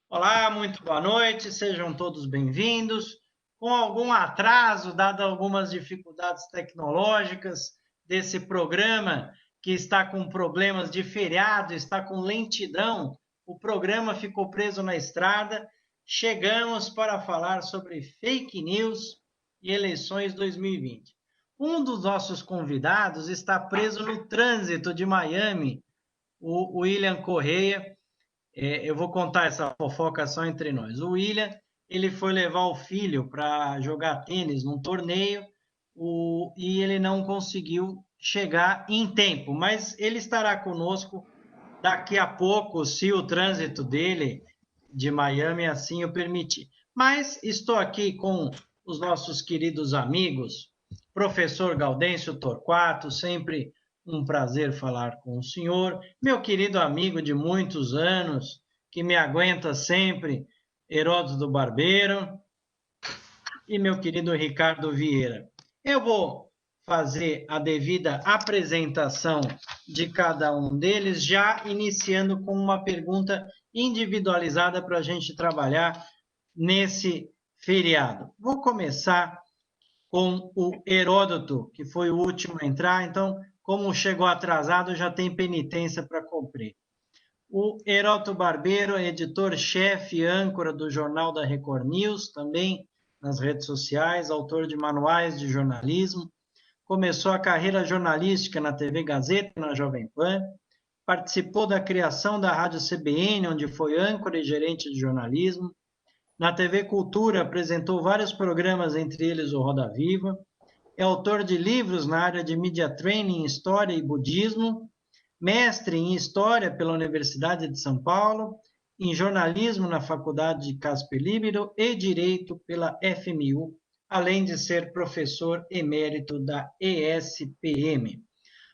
Olá, muito boa noite, sejam todos bem-vindos. Com algum atraso, dado algumas dificuldades tecnológicas desse programa, que está com problemas de feriado, está com lentidão, o programa ficou preso na estrada. Chegamos para falar sobre fake news e eleições 2020. Um dos nossos convidados está preso no trânsito de Miami, o William Correia. Eu vou contar essa fofoca só entre nós. O William, ele foi levar o filho para jogar tênis num torneio e ele não conseguiu chegar em tempo, mas ele estará conosco daqui a pouco, se o trânsito dele de Miami assim o permitir. Mas estou aqui com os nossos queridos amigos, professor Gaudêncio Torquato, sempre um prazer falar com o senhor, meu querido amigo de muitos anos, que me aguenta sempre, Heródoto do Barbeiro, e meu querido Ricardo Vieira. Eu vou fazer a devida apresentação de cada um deles, já iniciando com uma pergunta individualizada para a gente trabalhar nesse feriado. Vou começar com o Heródoto, que foi o último a entrar, então, como chegou atrasado, já tem penitência para cumprir. O Heródoto Barbeiro, editor-chefe e âncora do Jornal da Record News, também nas redes sociais, autor de manuais de jornalismo. Começou a carreira jornalística na TV Gazeta e na Jovem Pan. Participou da criação da Rádio CBN, onde foi âncora e gerente de jornalismo. Na TV Cultura, apresentou vários programas, entre eles o Roda Viva. É autor de livros na área de Media Training, História e Budismo, mestre em História pela Universidade de São Paulo, em Jornalismo na Faculdade de Casper Libero e Direito pela FMU, além de ser professor emérito da ESPM.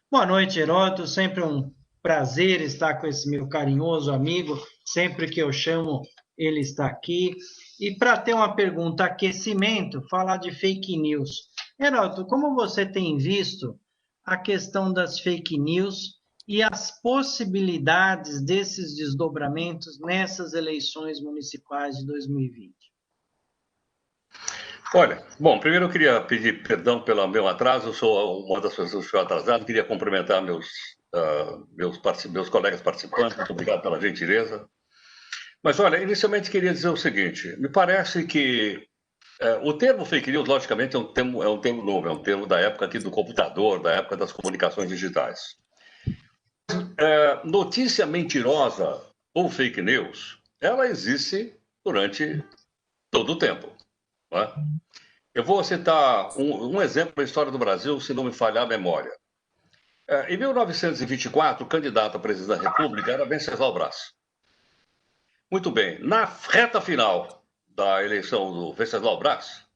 Boa noite, Heródoto, sempre um prazer estar com esse meu carinhoso amigo, sempre que eu chamo, ele está aqui. E para ter uma pergunta, aquecimento, falar de fake news. Heródoto, como você tem visto a questão das fake news e as possibilidades desses desdobramentos nessas eleições municipais de 2020? Olha, bom, primeiro eu queria pedir perdão pelo meu atraso, eu sou uma das pessoas que ficou atrasado, queria cumprimentar meus colegas participantes, muito obrigado pela gentileza. Mas olha, inicialmente queria dizer o seguinte, me parece que o termo fake news, logicamente, é um termo novo, é um termo da época aqui do computador, da época das comunicações digitais. Notícia mentirosa ou fake news, ela existe durante todo o tempo, não é? Eu vou citar um exemplo da história do Brasil, se não me falhar a memória. Em 1924, o candidato a presidente da República era Venceslau Braz. Muito bem, na reta final da eleição do Venceslau Braz,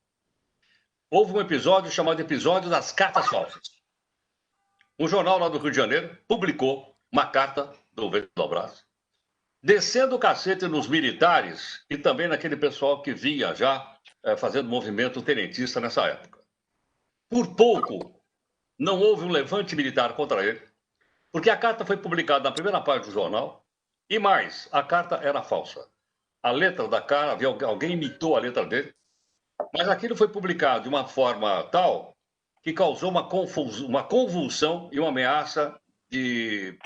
houve um episódio chamado Episódio das Cartas Falsas. Um jornal lá do Rio de Janeiro publicou uma carta do Venceslau Braz, descendo o cacete nos militares e também naquele pessoal que vinha já fazendo movimento tenentista nessa época. Por pouco, não houve um levante militar contra ele, porque a carta foi publicada na primeira página do jornal, e mais, a carta era falsa. A letra da cara, alguém imitou a letra dele, mas aquilo foi publicado de uma forma tal que causou uma convulsão e uma ameaça de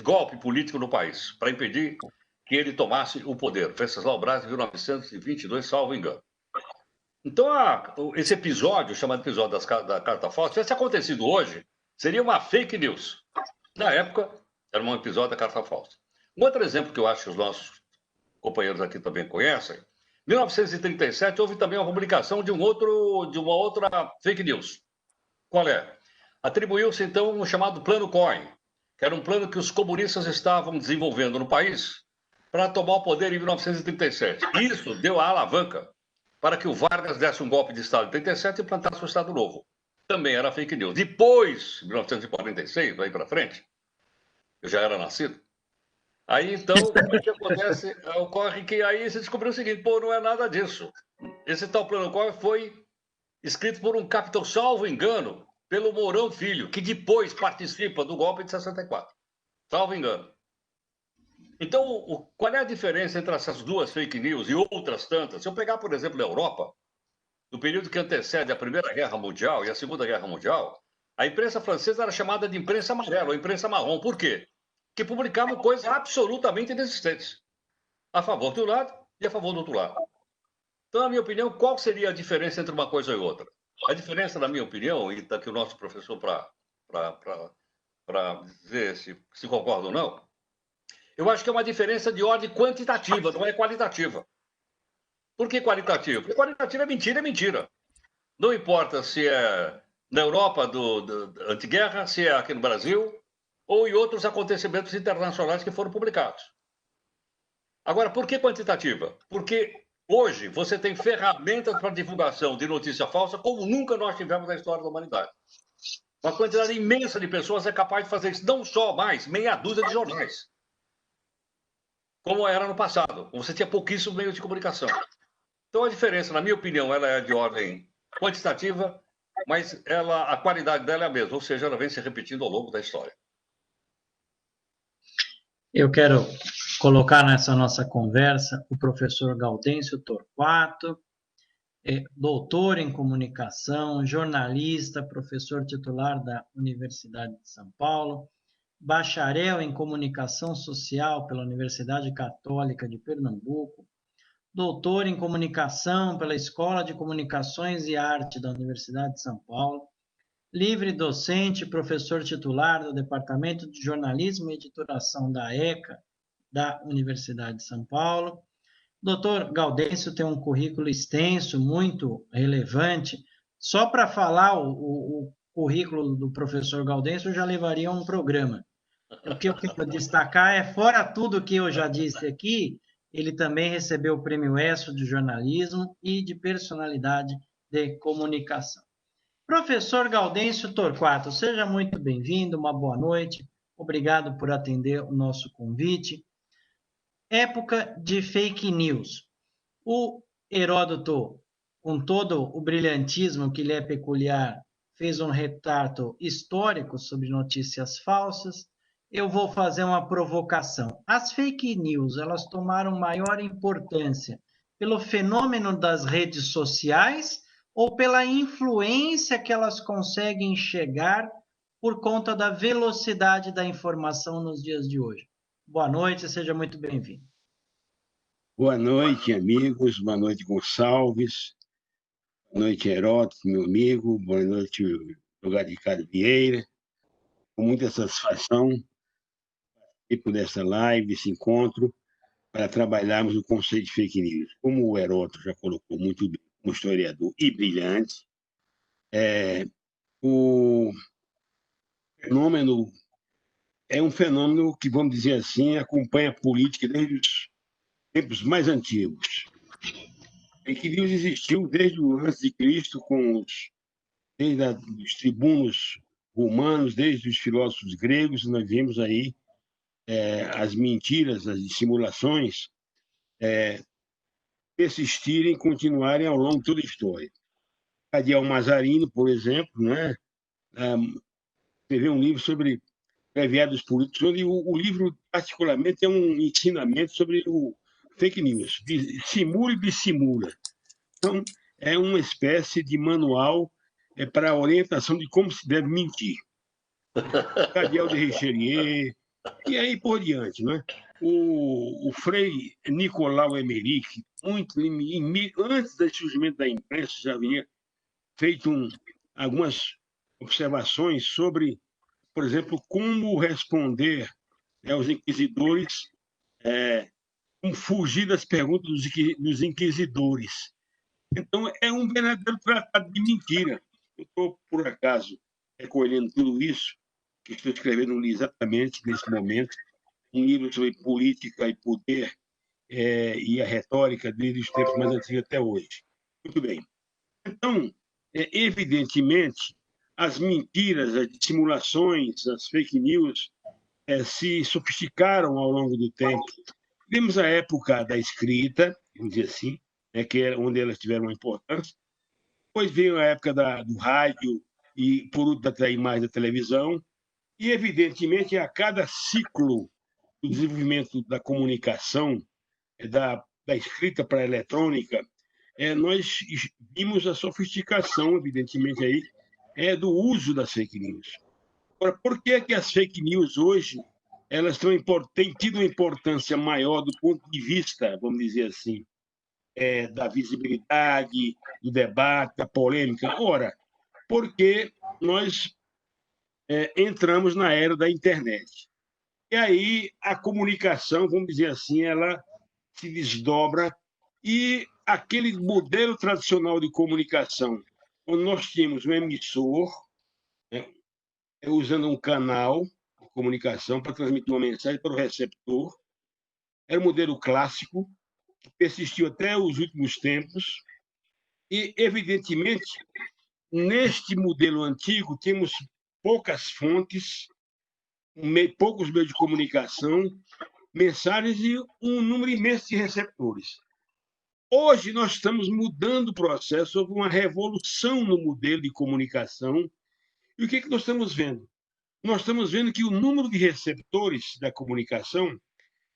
golpe político no país, para impedir que ele tomasse o poder. Venceslau Braz, em 1922, salvo engano. Então, esse episódio, chamado episódio da Carta Falsa, se tivesse acontecido hoje, seria uma fake news. Na época, era um episódio da Carta Falsa. Um outro exemplo que eu acho que os nossos companheiros aqui também conhecem, em 1937 houve também uma publicação de uma outra fake news. Qual é? Atribuiu-se, então, um chamado Plano Cohen, que era um plano que os comunistas estavam desenvolvendo no país para tomar o poder em 1937. Isso deu a alavanca para que o Vargas desse um golpe de Estado em 37 e implantasse o Estado Novo. Também era fake news. Depois, em 1946, daí para frente, eu já era nascido. Aí, então, o que acontece? Ocorre que aí se descobriu o seguinte, não é nada disso. Esse tal plano Cohen foi escrito por um capitão, salvo engano, pelo Mourão Filho, que depois participa do golpe de 64. Salvo engano. Então, qual é a diferença entre essas duas fake news e outras tantas? Se eu pegar, por exemplo, a Europa, no período que antecede a Primeira Guerra Mundial e a Segunda Guerra Mundial, a imprensa francesa era chamada de imprensa amarela ou imprensa marrom. Por quê? Porque publicavam coisas absolutamente inexistentes, a favor de um lado e a favor do outro lado. Então, na minha opinião, qual seria a diferença entre uma coisa e outra? A diferença, na minha opinião, e está aqui o nosso professor para dizer se concorda ou não, eu acho que é uma diferença de ordem quantitativa, não é qualitativa. Por que qualitativa? Porque qualitativa é mentira. Não importa se é na Europa da antiguerra, se é aqui no Brasil, ou em outros acontecimentos internacionais que foram publicados. Agora, por que quantitativa? Porque hoje você tem ferramentas para divulgação de notícia falsa como nunca nós tivemos na história da humanidade. Uma quantidade imensa de pessoas é capaz de fazer isso, não só mais, meia dúzia de jornais, como era no passado. Você tinha pouquíssimos meios de comunicação. Então, a diferença, na minha opinião, ela é de ordem quantitativa, mas a qualidade dela é a mesma, ou seja, ela vem se repetindo ao longo da história. Eu quero colocar nessa nossa conversa o professor Gaudêncio Torquato, doutor em comunicação, jornalista, professor titular da Universidade de São Paulo, bacharel em comunicação social pela Universidade Católica de Pernambuco, doutor em comunicação pela Escola de Comunicações e Arte da Universidade de São Paulo, livre docente, professor titular do Departamento de Jornalismo e Editoração da ECA, da Universidade de São Paulo. Doutor Gaudêncio tem um currículo extenso, muito relevante. Só para falar o currículo do professor Gaudêncio, eu já levaria um programa. O que eu quero destacar é, fora tudo que eu já disse aqui, ele também recebeu o Prêmio ESSO de Jornalismo e de Personalidade de Comunicação. Professor Gaudêncio Torquato, seja muito bem-vindo, uma boa noite. Obrigado por atender o nosso convite. Época de fake news. O Heródoto, com todo o brilhantismo que lhe é peculiar, fez um retrato histórico sobre notícias falsas. Eu vou fazer uma provocação. As fake news, elas tomaram maior importância pelo fenômeno das redes sociais ou pela influência que elas conseguem chegar por conta da velocidade da informação nos dias de hoje? Boa noite, seja muito bem-vindo. Boa noite, amigos. Boa noite, Gonçalves. Boa noite, Heródoto, meu amigo. Boa noite, Lugar de Ricardo Vieira. Com muita satisfação, participo dessa live, desse encontro, para trabalharmos o conceito de fake news. Como o Heródoto já colocou muito bem, como historiador e brilhante, o fenômeno é um fenômeno que, vamos dizer assim, acompanha a política desde os tempos mais antigos. Fake news existiu desde o antes de Cristo, desde os tribunos romanos, desde os filósofos gregos. Nós vimos aí as mentiras, as dissimulações persistirem e continuarem ao longo de toda a história. Adiel Mazarino, por exemplo, escreveu um livro sobre breviários políticos, onde o livro, particularmente, é um ensinamento sobre o fake news, simula e dissimula. Então, é uma espécie de manual para a orientação de como se deve mentir. Cadiel de Richelieu, e aí por diante. Né? O Frei Nicolau Emerick, antes do surgimento da imprensa, já havia feito algumas observações sobre, por exemplo, como responder aos inquisidores, como fugir das perguntas dos inquisidores. Então, é um verdadeiro tratado de mentira. Eu estou, por acaso, recolhendo tudo isso, que estou escrevendo exatamente nesse momento, um livro sobre política e poder e a retórica desde os tempos mais antigos até hoje. Muito bem. Então, evidentemente, as mentiras, as dissimulações, as fake news se sofisticaram ao longo do tempo. Vimos a época da escrita, vamos dizer assim, que era onde elas tiveram uma importância. Depois veio a época do rádio e, por último, da imagem da televisão. E, evidentemente, a cada ciclo do desenvolvimento da comunicação, da escrita para a eletrônica, nós vimos a sofisticação, evidentemente, aí, do uso das fake news. Agora, por que as fake news hoje elas têm tido uma importância maior do ponto de vista, vamos dizer assim, da visibilidade, do debate, da polêmica? Ora, porque nós entramos na era da internet. E aí a comunicação, vamos dizer assim, ela se desdobra e aquele modelo tradicional de comunicação, onde nós tínhamos um emissor, né, usando um canal de comunicação para transmitir uma mensagem para o receptor, era um modelo clássico, que persistiu até os últimos tempos, e, evidentemente, neste modelo antigo, temos poucas fontes, poucos meios de comunicação, mensagens e um número imenso de receptores. Hoje, nós estamos mudando o processo, houve uma revolução no modelo de comunicação. E o que nós estamos vendo? Nós estamos vendo que o número de receptores da comunicação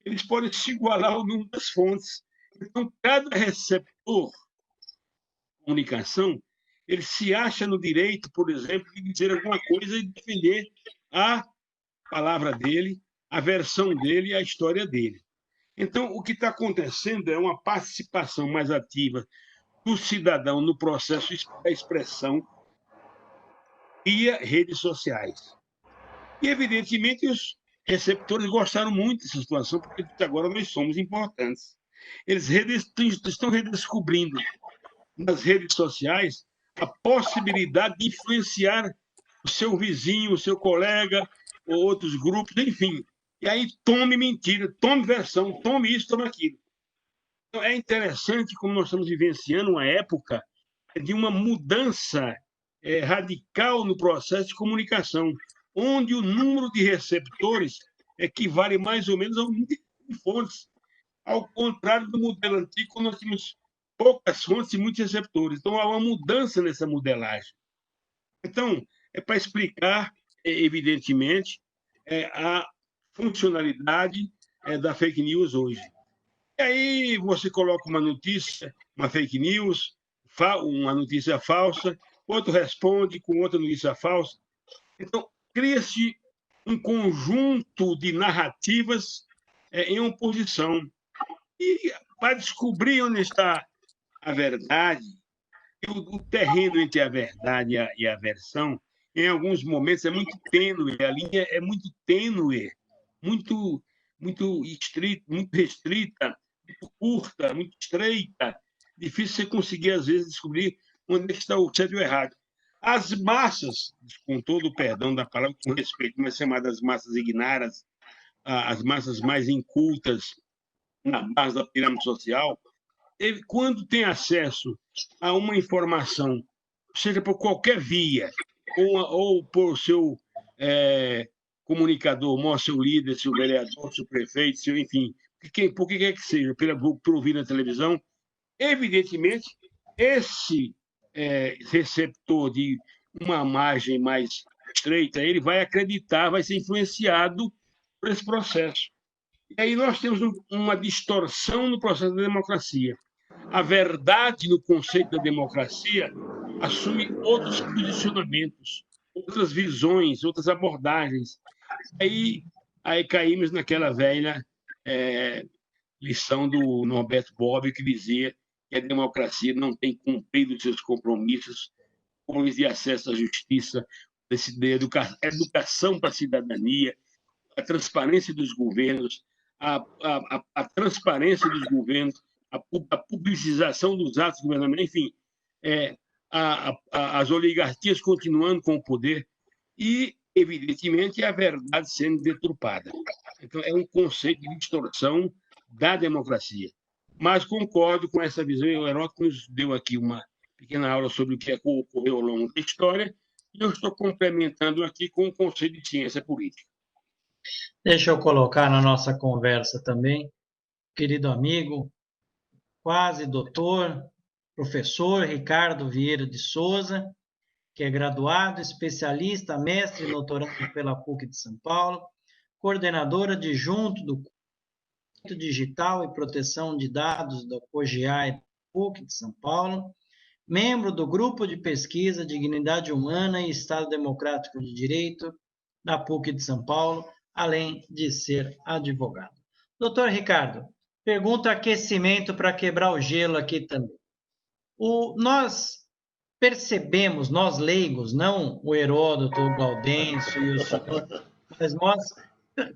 eles podem se igualar ao número das fontes. Então, cada receptor de comunicação ele se acha no direito, por exemplo, de dizer alguma coisa e defender a palavra dele, a versão dele, a história dele. Então, o que está acontecendo é uma participação mais ativa do cidadão no processo da expressão via redes sociais. E, evidentemente, os receptores gostaram muito dessa situação, porque agora nós somos importantes. Eles estão redescobrindo nas redes sociais a possibilidade de influenciar o seu vizinho, o seu colega, ou outros grupos, enfim. E aí, tome mentira, tome versão, tome isso, tome aquilo. Então, é interessante como nós estamos vivenciando uma época de uma mudança radical no processo de comunicação, onde o número de receptores equivale mais ou menos ao número de fontes, ao contrário do modelo antigo, quando nós tínhamos poucas fontes e muitos receptores. Então, há uma mudança nessa modelagem. Então, é para explicar, evidentemente, a funcionalidade da fake news hoje. E aí você coloca uma notícia, uma fake news, uma notícia falsa, outro responde com outra notícia falsa. Então, cria-se um conjunto de narrativas em oposição. E para descobrir onde está a verdade, o terreno entre a verdade e a versão, em alguns momentos é muito tênue, a linha é muito tênue, muito estrita, muito restrita, muito curta, muito estreita. Difícil você conseguir, às vezes, descobrir onde está o certo e o errado. As massas, com todo o perdão da palavra, com respeito, mas chamadas massas ignaras, as massas mais incultas na base da pirâmide social, quando tem acesso a uma informação, seja por qualquer via, ou por seu comunicador, seu líder, seu vereador, seu prefeito, enfim, por que quer que seja, por ouvir na televisão, evidentemente, esse receptor de uma margem mais estreita, ele vai acreditar, vai ser influenciado por esse processo. E aí nós temos uma distorção no processo da democracia. A verdade no conceito da democracia assume outros posicionamentos, outras visões, outras abordagens. Aí caímos naquela velha lição do Norberto Bobbio, que dizia que a democracia não tem cumprido seus compromissos de acesso à justiça, da educação para a cidadania, a transparência dos governos, a transparência dos governos, a publicização dos atos governamentais, enfim, as oligarquias continuando com o poder e, evidentemente, a verdade sendo deturpada. Então, é um conceito de distorção da democracia. Mas concordo com essa visão, o Heródoto nos deu aqui uma pequena aula sobre o que ocorreu ao longo da história, e eu estou complementando aqui com o conceito de ciência política. Deixa eu colocar na nossa conversa também, querido amigo, quase doutor, professor Ricardo Vieira de Souza, que é graduado, especialista, mestre e doutorando pela PUC de São Paulo, coordenadora adjunto do Curso Digital e Proteção de Dados da COGEA e PUC de São Paulo, membro do Grupo de Pesquisa Dignidade Humana e Estado Democrático de Direito da PUC de São Paulo, além de ser advogado. Doutor Ricardo, pergunta aquecimento para quebrar o gelo aqui também. Nós percebemos, nós leigos, não o Heródoto, o Gaudêncio e o senhor, mas nós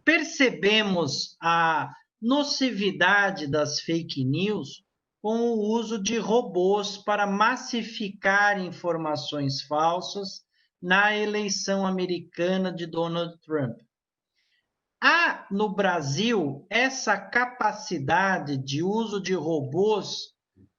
percebemos a nocividade das fake news com o uso de robôs para massificar informações falsas na eleição americana de Donald Trump. Há no Brasil essa capacidade de uso de robôs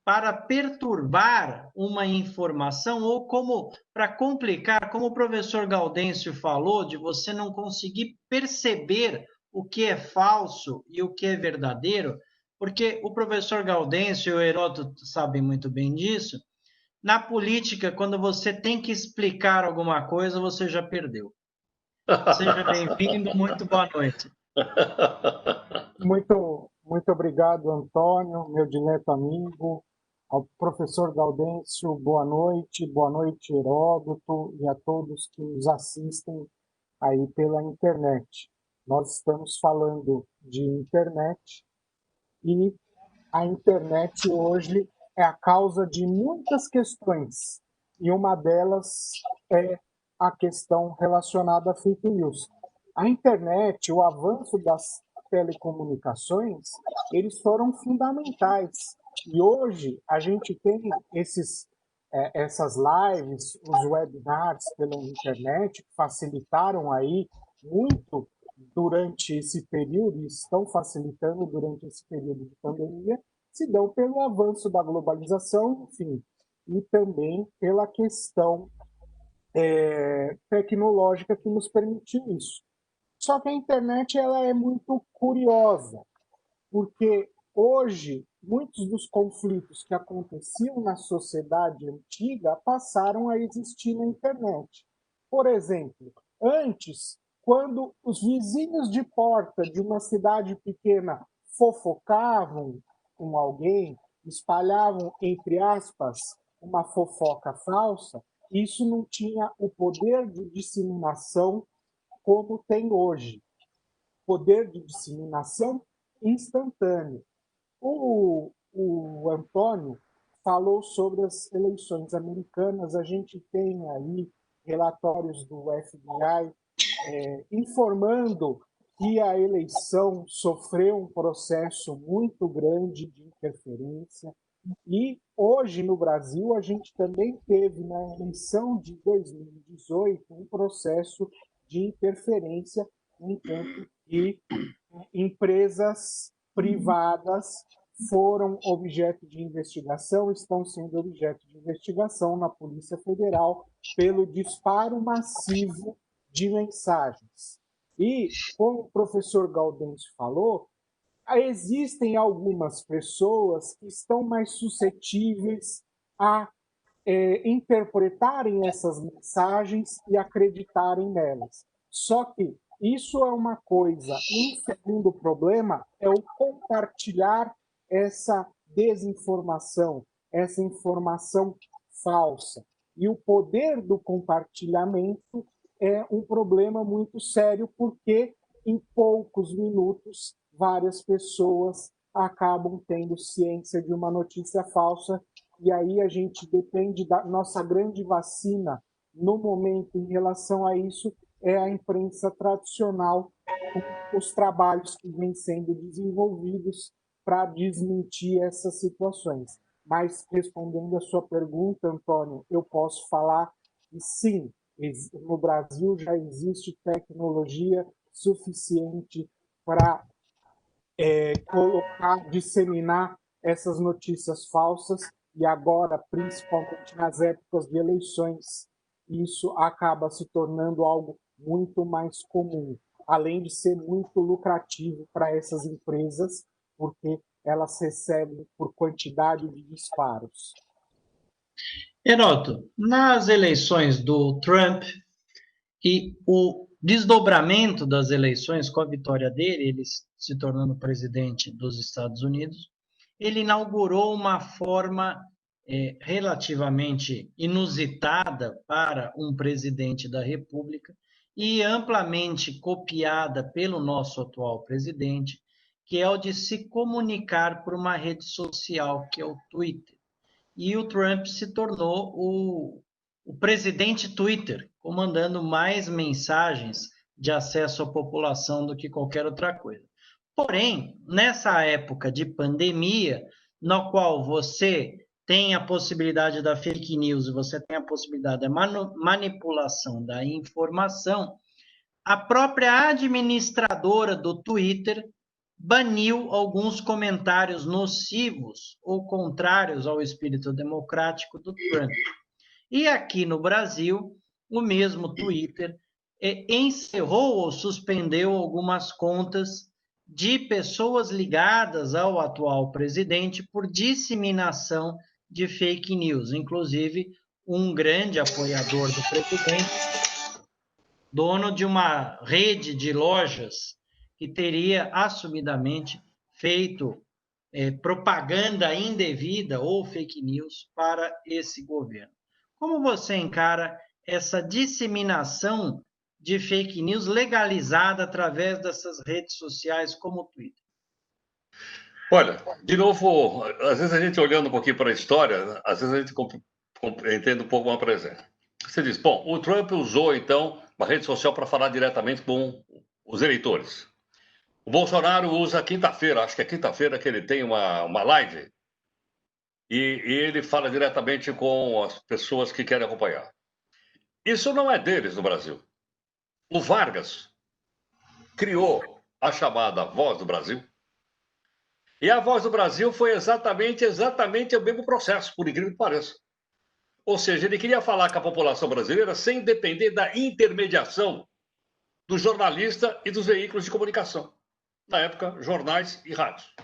para perturbar uma informação ou como para complicar, como o professor Gaudêncio falou, de você não conseguir perceber o que é falso e o que é verdadeiro, porque o professor Gaudêncio e o Heródoto sabem muito bem disso. Na política, quando você tem que explicar alguma coisa, você já perdeu. Seja bem-vindo, muito boa noite. Muito obrigado, Antônio, meu dileto amigo. Ao professor Gaudêncio, boa noite, Heródoto, e a todos que nos assistem aí pela internet. Nós estamos falando de internet e a internet hoje é a causa de muitas questões e uma delas é a questão relacionada a fake news. A internet, o avanço das telecomunicações, eles foram fundamentais. E hoje a gente tem essas lives, os webinars pela internet, que facilitaram aí muito durante esse período, e estão facilitando durante esse período de pandemia, se dão pelo avanço da globalização, enfim, e também pela questão tecnológica que nos permitiu isso. Só que a internet ela é muito curiosa, porque hoje muitos dos conflitos que aconteciam na sociedade antiga passaram a existir na internet. Por exemplo, antes, quando os vizinhos de porta de uma cidade pequena fofocavam com alguém, espalhavam, entre aspas, uma fofoca falsa, isso não tinha o poder de disseminação como tem hoje. Poder de disseminação instantâneo. O Antônio falou sobre as eleições americanas. A gente tem aí relatórios do FBI informando que a eleição sofreu um processo muito grande de interferência. E hoje, no Brasil, a gente também teve, na eleição de 2018, um processo de interferência, enquanto que empresas privadas foram objeto de investigação, estão sendo objeto de investigação na Polícia Federal pelo disparo massivo de mensagens. E, como o professor Gaudêncio falou, existem algumas pessoas que estão mais suscetíveis a interpretarem essas mensagens e acreditarem nelas. Só que isso é uma coisa. Um segundo problema é o compartilhar essa desinformação, essa informação falsa. E o poder do compartilhamento é um problema muito sério, porque em poucos minutos várias pessoas acabam tendo ciência de uma notícia falsa, e aí a gente depende da nossa grande vacina no momento em relação a isso, é a imprensa tradicional, os trabalhos que vêm sendo desenvolvidos para desmentir essas situações. Mas, respondendo a sua pergunta, Antônio, eu posso falar que sim, no Brasil já existe tecnologia suficiente para disseminar essas notícias falsas, e agora, principalmente nas épocas de eleições, isso acaba se tornando algo muito mais comum, além de ser muito lucrativo para essas empresas, porque elas recebem por quantidade de disparos. Heródoto, nas eleições do Trump e o desdobramento das eleições, com a vitória dele, ele se tornando presidente dos Estados Unidos, ele inaugurou uma forma relativamente inusitada para um presidente da República e amplamente copiada pelo nosso atual presidente, que é o de se comunicar por uma rede social, que é o Twitter. E o Trump se tornou o presidente Twitter, comandando mais mensagens de acesso à população do que qualquer outra coisa. Porém, nessa época de pandemia, na qual você tem a possibilidade da fake news e você tem a possibilidade da manipulação da informação, a própria administradora do Twitter baniu alguns comentários nocivos ou contrários ao espírito democrático do Trump. E aqui no Brasil, o mesmo Twitter encerrou ou suspendeu algumas contas de pessoas ligadas ao atual presidente por disseminação de fake news. Inclusive, um grande apoiador do presidente, dono de uma rede de lojas que teria assumidamente feito propaganda indevida ou fake news para esse governo. Como você encara essa disseminação de fake news legalizada através dessas redes sociais como o Twitter? Olha, de novo, às vezes a gente olhando um pouquinho para a história, às vezes a gente entende um pouco mais para exemplo. Você diz, bom, o Trump usou, então, uma rede social para falar diretamente com os eleitores. O Bolsonaro usa quinta-feira, acho que é quinta-feira que ele tem uma live, e ele fala diretamente com as pessoas que querem acompanhar. Isso não é deles no Brasil. O Vargas criou a chamada Voz do Brasil, e a Voz do Brasil foi exatamente o mesmo processo, por incrível que pareça. Ou seja, ele queria falar com a população brasileira sem depender da intermediação do jornalista e dos veículos de comunicação. Na época, jornais e rádios.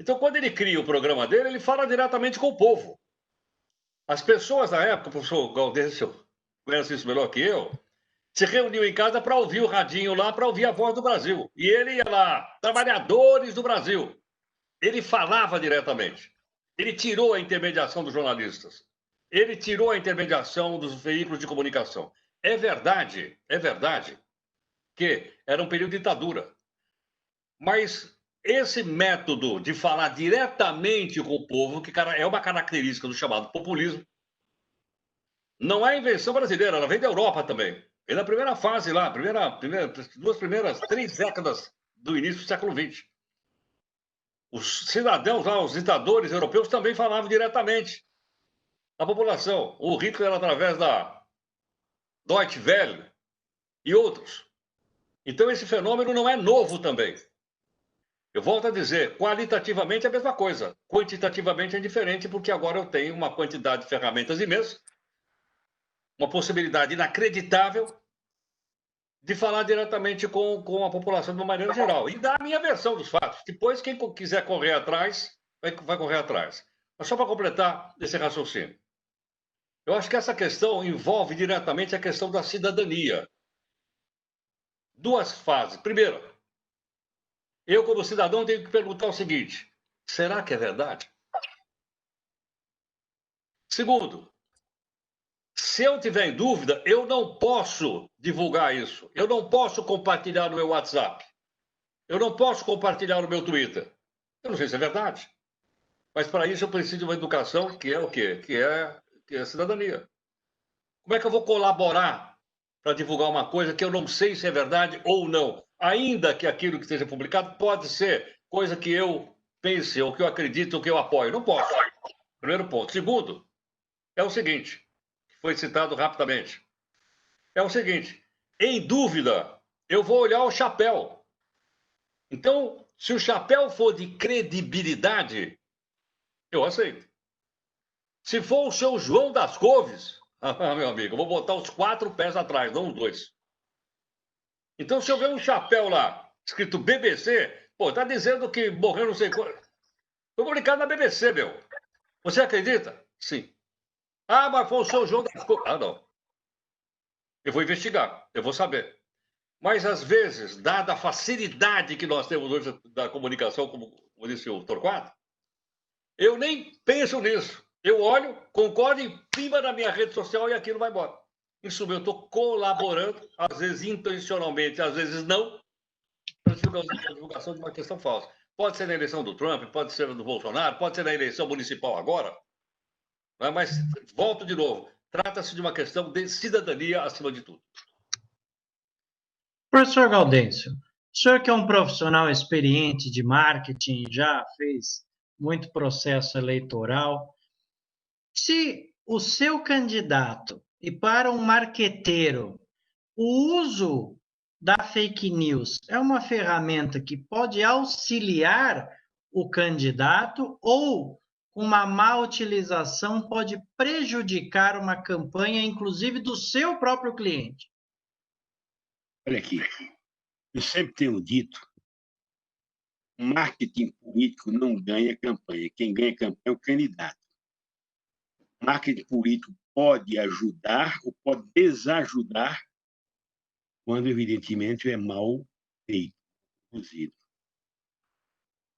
Então, quando ele cria o programa dele, ele fala diretamente com o povo. As pessoas na época, o professor Gaudêncio conhece isso melhor que eu, se reuniam em casa para ouvir o radinho lá, para ouvir a Voz do Brasil. E ele ia lá, trabalhadores do Brasil. Ele falava diretamente. Ele tirou a intermediação dos jornalistas. Ele tirou a intermediação dos veículos de comunicação. É verdade que era um período de ditadura. Mas esse método de falar diretamente com o povo, que é uma característica do chamado populismo, não é invenção brasileira, ela vem da Europa também. E na primeira fase lá, três décadas do início do século XX. Os cidadãos lá, os ditadores europeus também falavam diretamente à população. O Hitler através da Deutsche Welle e outros. Então esse fenômeno não é novo também. Eu volto a dizer, qualitativamente é a mesma coisa. Quantitativamente é diferente, porque agora eu tenho uma quantidade de ferramentas imensa, uma possibilidade inacreditável de falar diretamente com a população de uma maneira geral. E dar a minha versão dos fatos. Depois, quem quiser correr atrás, vai correr atrás. Mas só para completar esse raciocínio. Eu acho que essa questão envolve diretamente a questão da cidadania. Duas fases. Primeiro, eu, como cidadão, tenho que perguntar o seguinte: será que é verdade? Segundo, se eu tiver em dúvida, eu não posso divulgar isso. Eu não posso compartilhar no meu WhatsApp. Eu não posso compartilhar no meu Twitter. Eu não sei se é verdade. Mas para isso eu preciso de uma educação que é o quê? Que é a cidadania. Como é que eu vou colaborar para divulgar uma coisa que eu não sei se é verdade ou não? Ainda que aquilo que esteja publicado pode ser coisa que eu pense, ou que eu acredito, ou que eu apoio. Não posso. Primeiro ponto. Segundo, é o seguinte, que foi citado rapidamente. É o seguinte, em dúvida, eu vou olhar o chapéu. Então, se o chapéu for de credibilidade, eu aceito. Se for o seu João das Couves, meu amigo, eu vou botar os 4 pés atrás, não os 2. Então, se eu ver um chapéu lá, escrito BBC, pô, tá dizendo que morreu não sei quanto. Foi publicado na BBC, meu. Você acredita? Sim. Ah, mas foi o seu João das Couves. Ah, não. Eu vou investigar, eu vou saber. Mas, às vezes, dada a facilidade que nós temos hoje da comunicação, como disse o Torquato, eu nem penso nisso. Eu olho, concordo e pimba na minha rede social e aquilo vai embora. Isso eu estou colaborando, às vezes intencionalmente, às vezes não, para a divulgação de uma questão falsa. Pode ser na eleição do Trump, pode ser do Bolsonaro, pode ser na eleição municipal agora. Mas, volto de novo, trata-se de uma questão de cidadania acima de tudo. Professor Gaudêncio, o senhor que é um profissional experiente de marketing, já fez muito processo eleitoral, se o seu candidato, e para um marqueteiro, o uso da fake news é uma ferramenta que pode auxiliar o candidato ou uma má utilização pode prejudicar uma campanha, inclusive do seu próprio cliente? Olha aqui, eu sempre tenho dito, marketing político não ganha campanha. Quem ganha campanha é o candidato. Marketing político pode ajudar ou pode desajudar quando, evidentemente, é mal feito, produzido.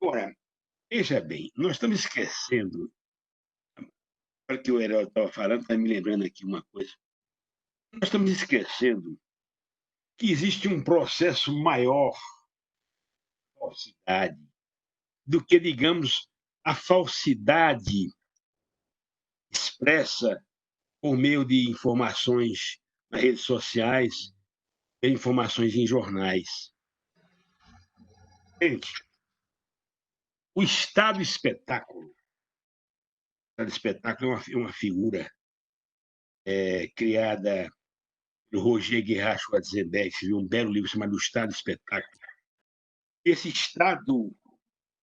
Agora, veja bem, nós estamos esquecendo, para que o Herói estava falando, está me lembrando aqui uma coisa, nós estamos esquecendo que existe um processo maior de falsidade do que, digamos, a falsidade expressa por meio de informações nas redes sociais e informações em jornais. Gente, o Estado Espetáculo é uma figura criada pelo Roger Guerra Schwarzenberg, que escreveu um belo livro chamado O Estado Espetáculo. Esse Estado,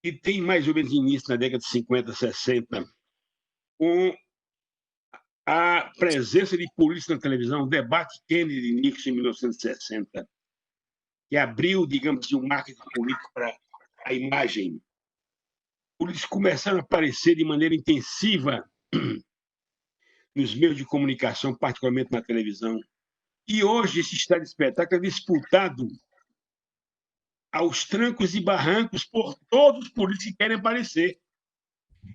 que tem mais ou menos início na década de 50, 60, com a presença de política na televisão, o debate Kennedy-Nixon em 1960, que abriu, digamos, um marketing político para a imagem. Eles começaram a aparecer de maneira intensiva nos meios de comunicação, particularmente na televisão. E hoje esse estado de espetáculo é disputado aos trancos e barrancos por todos os políticos que querem aparecer.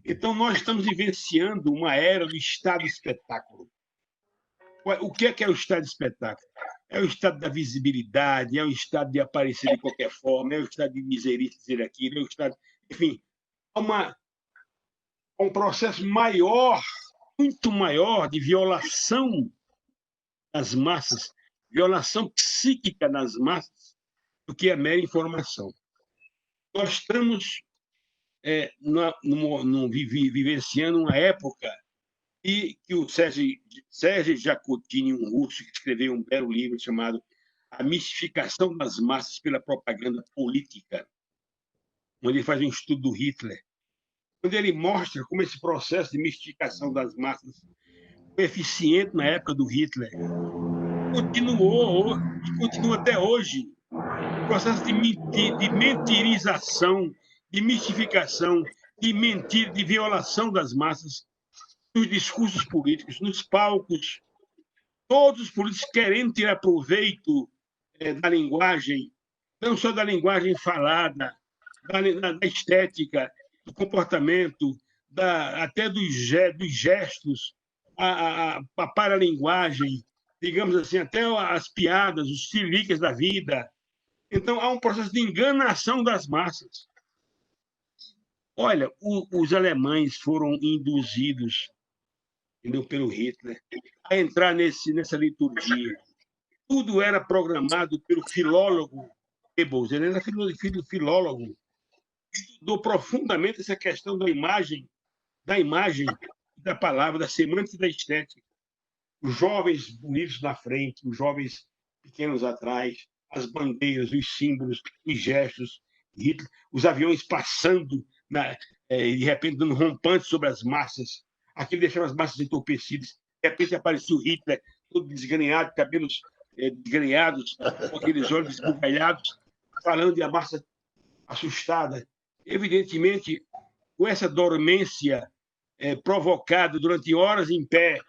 Então, nós estamos vivenciando uma era do estado de espetáculo. O que é o estado de espetáculo? É o estado da visibilidade, é o estado de aparecer de qualquer forma, é o estado de dizer isso, dizer aquilo, é o estado... Enfim, um processo maior, muito maior, de violação das massas, violação psíquica das massas, do que a mera informação. Nós estamos vivenciando uma época e que o Sérgio Jacotini, um russo, que escreveu um belo livro chamado A Mistificação das Massas pela Propaganda Política, onde ele faz um estudo do Hitler, onde ele mostra como esse processo de mistificação das massas foi eficiente na época do Hitler. Continuou e continua até hoje. O processo de mentirização, de mistificação, de mentira, de violação das massas, nos discursos políticos, nos palcos, todos os políticos querendo tirar proveito da linguagem, não só da linguagem falada, da estética, do comportamento, até dos gestos, a paralinguagem, digamos assim, até as piadas, os siliques da vida. Então, há um processo de enganação das massas. Olha, os alemães foram induzidos, entendeu, pelo Hitler a entrar nessa liturgia. Tudo era programado pelo filólogo Goebbels. Ele era filho do filólogo. Estudou profundamente essa questão da imagem, da palavra, da semântica e da estética. Os jovens bonitos na frente, os jovens pequenos atrás, as bandeiras, os símbolos, os gestos, Hitler, os aviões passando, de repente dando rompantes sobre as massas, aquilo deixava as massas entorpecidas. De repente aparecia o Hitler, todo desgrenhado, cabelos desgrenhados, com aqueles olhos esbugalhados, falando e a massa assustada. Evidentemente, com essa dormência provocada durante horas em pé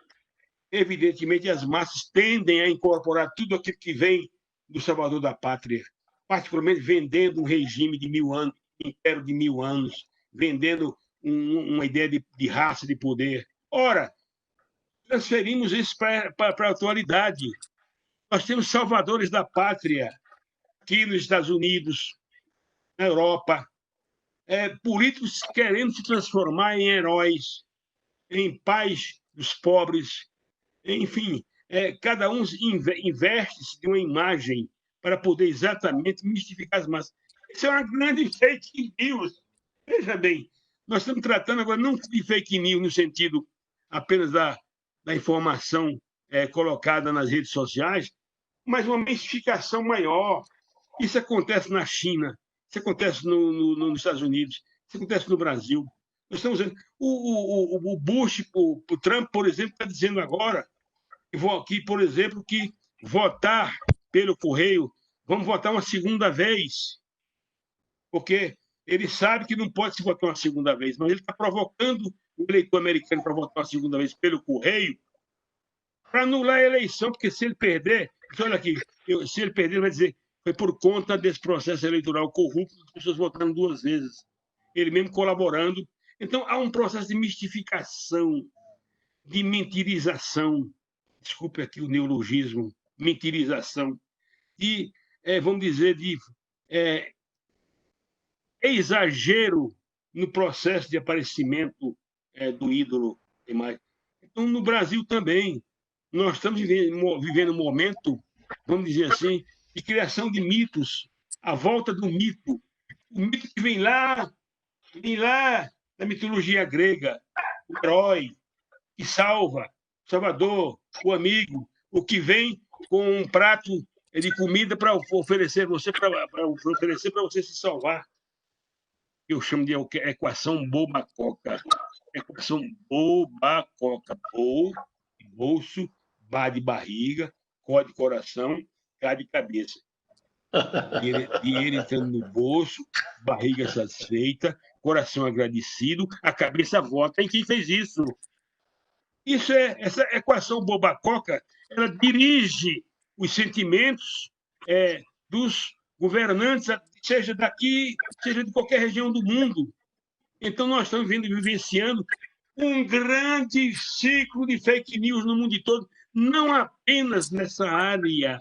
evidentemente, as massas tendem a incorporar tudo aquilo que vem do salvador da pátria, particularmente vendendo um regime de 1000 anos, um império de 1000 anos, vendendo uma ideia de raça, de poder. Ora, transferimos isso para a atualidade. Nós temos salvadores da pátria aqui nos Estados Unidos, na Europa, políticos querendo se transformar em heróis, em pais dos pobres, enfim, cada um investe-se de uma imagem para poder exatamente mistificar as massas. Isso é uma grande fake news. Veja bem, nós estamos tratando agora não de fake news no sentido apenas da informação colocada nas redes sociais, mas uma mistificação maior. Isso acontece na China, isso acontece nos Estados Unidos, isso acontece no Brasil. Nós estamos vendo, o Bush, o Trump, por exemplo, está dizendo agora que, por exemplo, que votar pelo correio, vamos votar uma segunda vez, porque ele sabe que não pode se votar uma segunda vez, mas ele está provocando o eleitor americano para votar uma segunda vez pelo correio para anular a eleição, porque se ele perder, olha aqui, se ele perder, ele vai dizer foi por conta desse processo eleitoral corrupto, as pessoas votaram 2 vezes, ele mesmo colaborando. Então, há um processo de mistificação, de mentirização, desculpe aqui o neologismo, mentirização, de, vamos dizer, de exagero no processo de aparecimento do ídolo. Então, no Brasil também, nós estamos vivendo um momento, vamos dizer assim, de criação de mitos, a volta do mito, o mito que vem lá da mitologia grega, o herói que salva, o salvador, o amigo, o que vem com um prato de comida para oferecer você para você se salvar. Eu chamo de equação boba-coca. Equação boba-coca. Bolso, bar de barriga, có de coração, cá de cabeça. Dinheiro entrando no bolso, barriga satisfeita, coração agradecido, a cabeça vota em quem fez isso. Essa equação boba-coca, ela dirige os sentimentos dos governantes, seja daqui, seja de qualquer região do mundo. Então, nós estamos vivenciando um grande ciclo de fake news no mundo todo, não apenas nessa área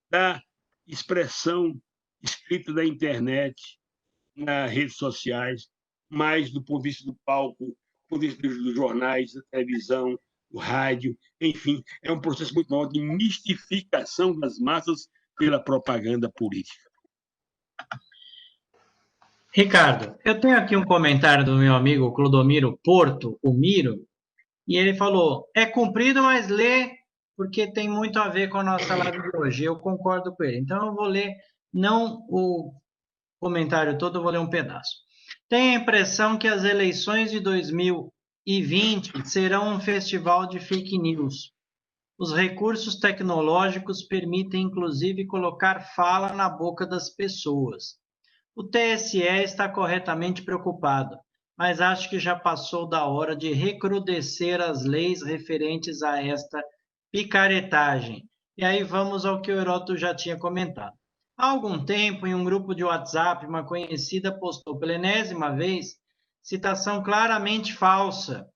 da expressão escrita da internet, nas redes sociais, mas do ponto de vista do palco, do ponto de vista dos jornais, da televisão, do rádio, enfim, é um processo muito maior de mistificação das massas pela propaganda política. Ricardo, eu tenho aqui um comentário do meu amigo Clodomiro Porto, o Miro, e ele falou, é comprido, mas lê, porque tem muito a ver com a nossa live de hoje. Eu concordo com ele. Então, eu vou ler, não o comentário todo, eu vou ler um pedaço. Tenho a impressão que as eleições de 2020 serão um festival de fake news. Os recursos tecnológicos permitem, inclusive, colocar fala na boca das pessoas. O TSE está corretamente preocupado, mas acho que já passou da hora de recrudescer as leis referentes a esta picaretagem. E aí vamos ao que o Heródoto já tinha comentado. Há algum tempo, em um grupo de WhatsApp, uma conhecida postou pela enésima vez citação claramente falsa.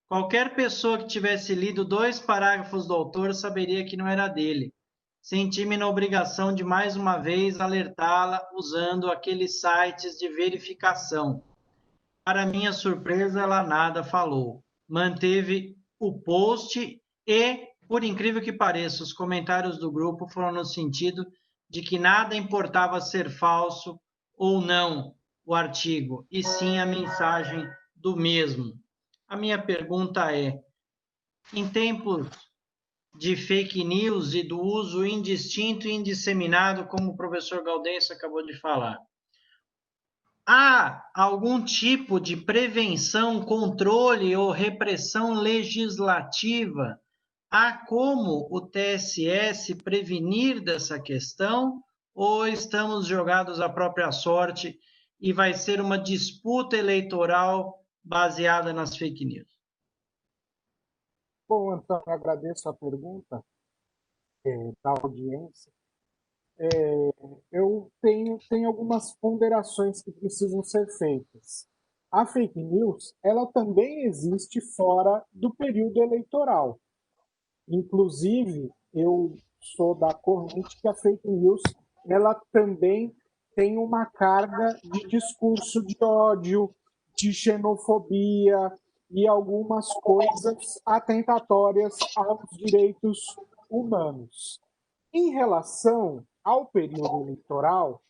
Qualquer pessoa que tivesse lido 2 parágrafos do autor saberia que não era dele. Senti-me na obrigação de, mais uma vez, alertá-la usando aqueles sites de verificação. Para minha surpresa, ela nada falou. Manteve o post e, por incrível que pareça, os comentários do grupo foram no sentido de que nada importava ser falso ou não o artigo, e sim a mensagem do mesmo. A minha pergunta é, em tempos de fake news e do uso indistinto e indisseminado, como o professor Gaudêncio acabou de falar, há algum tipo de prevenção, controle ou repressão legislativa? Há como o TSE se prevenir dessa questão? Ou estamos jogados à própria sorte e vai ser uma disputa eleitoral baseada nas fake news? Bom, Antônio, agradeço a pergunta da audiência. Eu tenho algumas ponderações que precisam ser feitas. A fake news, ela também existe fora do período eleitoral. Inclusive, eu sou da corrente que a fake news, ela também tem uma carga de discurso de ódio, de xenofobia e algumas coisas atentatórias aos direitos humanos. Em relação ao período eleitoral,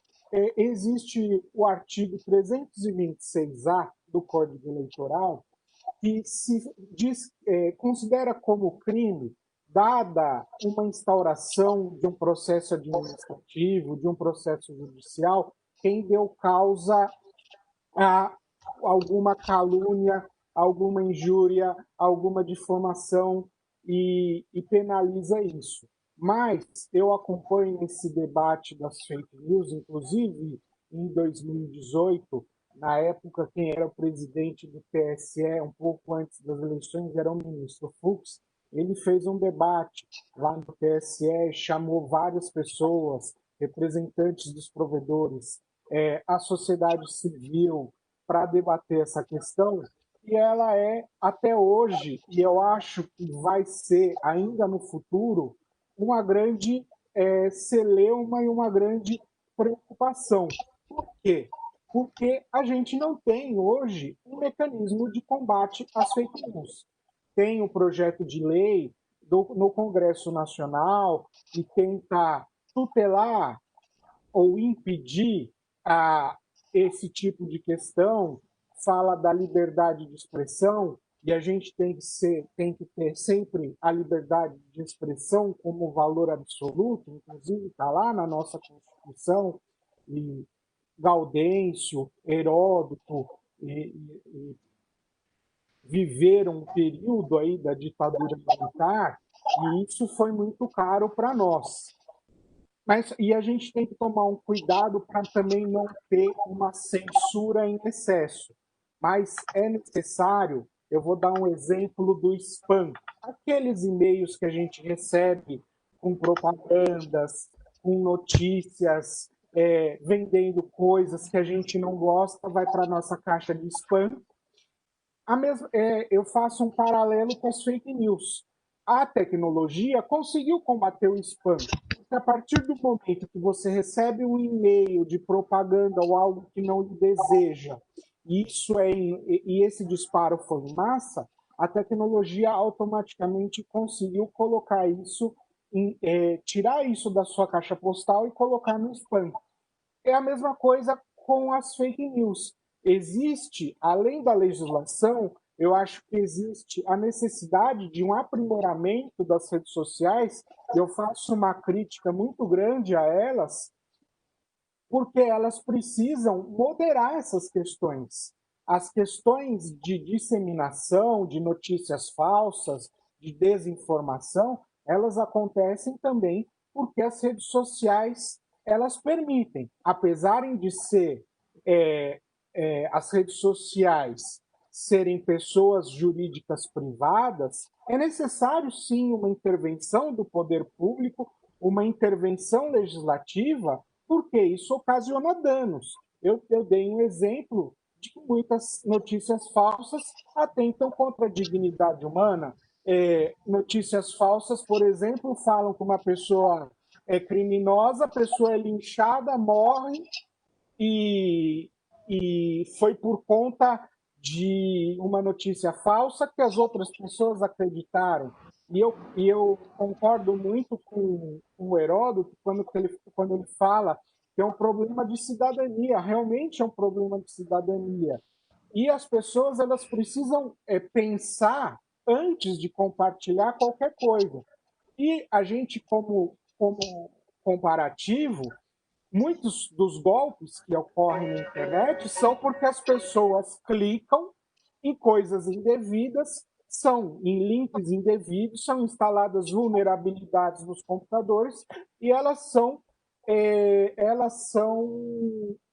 existe o artigo 326-A do Código Eleitoral, que considera como crime, dada uma instauração de um processo administrativo, de um processo judicial, quem deu causa a alguma calúnia, alguma injúria, alguma difamação e penaliza isso. Mas eu acompanho esse debate das fake news, inclusive em 2018, na época quem era o presidente do TSE, um pouco antes das eleições, era o ministro Fux. Ele fez um debate lá no TSE, chamou várias pessoas, representantes dos provedores, a sociedade civil, para debater essa questão, e ela é, até hoje, e eu acho que vai ser ainda no futuro, uma grande celeuma e uma grande preocupação. Por quê? Porque a gente não tem hoje um mecanismo de combate às fake news. Tem um projeto de lei no Congresso Nacional que tenta tutelar ou impedir esse tipo de questão, fala da liberdade de expressão, e a gente tem que ter sempre a liberdade de expressão como valor absoluto, inclusive está lá na nossa Constituição, e Gaudêncio, Heródoto, e viveram um período aí da ditadura militar, e isso foi muito caro para nós. E a gente tem que tomar um cuidado para também não ter uma censura em excesso. Mas é necessário, eu vou dar um exemplo do spam. Aqueles e-mails que a gente recebe com propagandas, com notícias, vendendo coisas que a gente não gosta, vai para a nossa caixa de spam. Eu faço um paralelo com as fake news. A tecnologia conseguiu combater o spam. Porque a partir do momento que você recebe um e-mail de propaganda ou algo que não lhe deseja, e esse disparo foi em massa, a tecnologia automaticamente conseguiu colocar isso, tirar isso da sua caixa postal e colocar no spam. É a mesma coisa com as fake news. Existe, além da legislação, eu acho que existe a necessidade de um aprimoramento das redes sociais, e eu faço uma crítica muito grande a elas, porque elas precisam moderar essas questões. As questões de disseminação, de notícias falsas, de desinformação, elas acontecem também porque as redes sociais elas permitem, apesar de ser as redes sociais serem pessoas jurídicas privadas, é necessário sim uma intervenção do poder público, uma intervenção legislativa, porque isso ocasiona danos. Eu dei um exemplo de que muitas notícias falsas atentam contra a dignidade humana. Notícias falsas, por exemplo, falam que uma pessoa é criminosa, a pessoa é linchada, morre, e foi por conta de uma notícia falsa que as outras pessoas acreditaram. E eu concordo muito com o Heródoto quando ele fala que é um problema de cidadania, realmente é um problema de cidadania. E as pessoas elas precisam pensar antes de compartilhar qualquer coisa. E a gente, como comparativo, muitos dos golpes que ocorrem na internet são porque as pessoas clicam em coisas indevidas, em links indevidos, são instaladas vulnerabilidades nos computadores e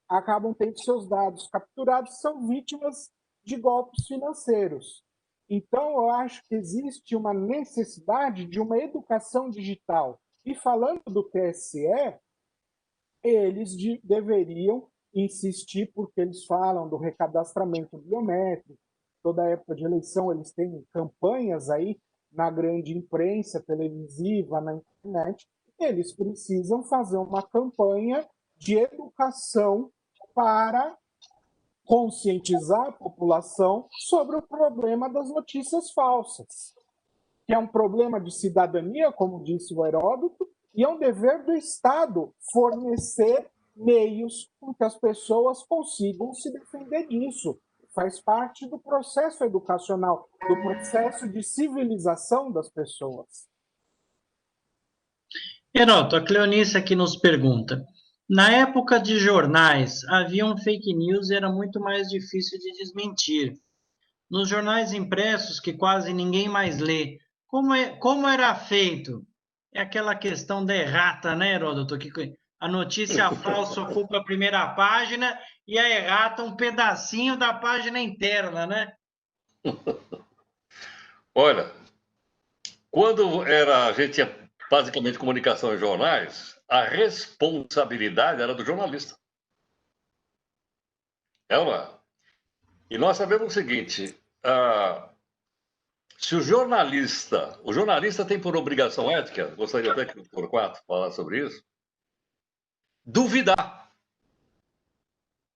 acabam tendo seus dados capturados, são vítimas de golpes financeiros. Então, eu acho que existe uma necessidade de uma educação digital. E falando do TSE, eles deveriam insistir, porque eles falam do recadastramento biométrico. Toda época de eleição eles têm campanhas aí na grande imprensa televisiva, na internet. Eles precisam fazer uma campanha de educação para conscientizar a população sobre o problema das notícias falsas, que é um problema de cidadania, como disse o Heródoto, e é um dever do Estado fornecer meios com que as pessoas consigam se defender disso. Faz parte do processo educacional, do processo de civilização das pessoas. Heroto, a Cleonice aqui nos pergunta: na época de jornais, haviam fake news e era muito mais difícil de desmentir. Nos jornais impressos, que quase ninguém mais lê, como era feito? É aquela questão da errata, né, Heródoto? Que a notícia falsa ocupa a primeira página e a errata um pedacinho da página interna, né? Olha, quando a gente tinha basicamente comunicação em jornais, a responsabilidade era do jornalista. É uma. E nós sabemos o seguinte: se o jornalista tem por obrigação ética, gostaria até que o Torquato falasse sobre isso, duvidar.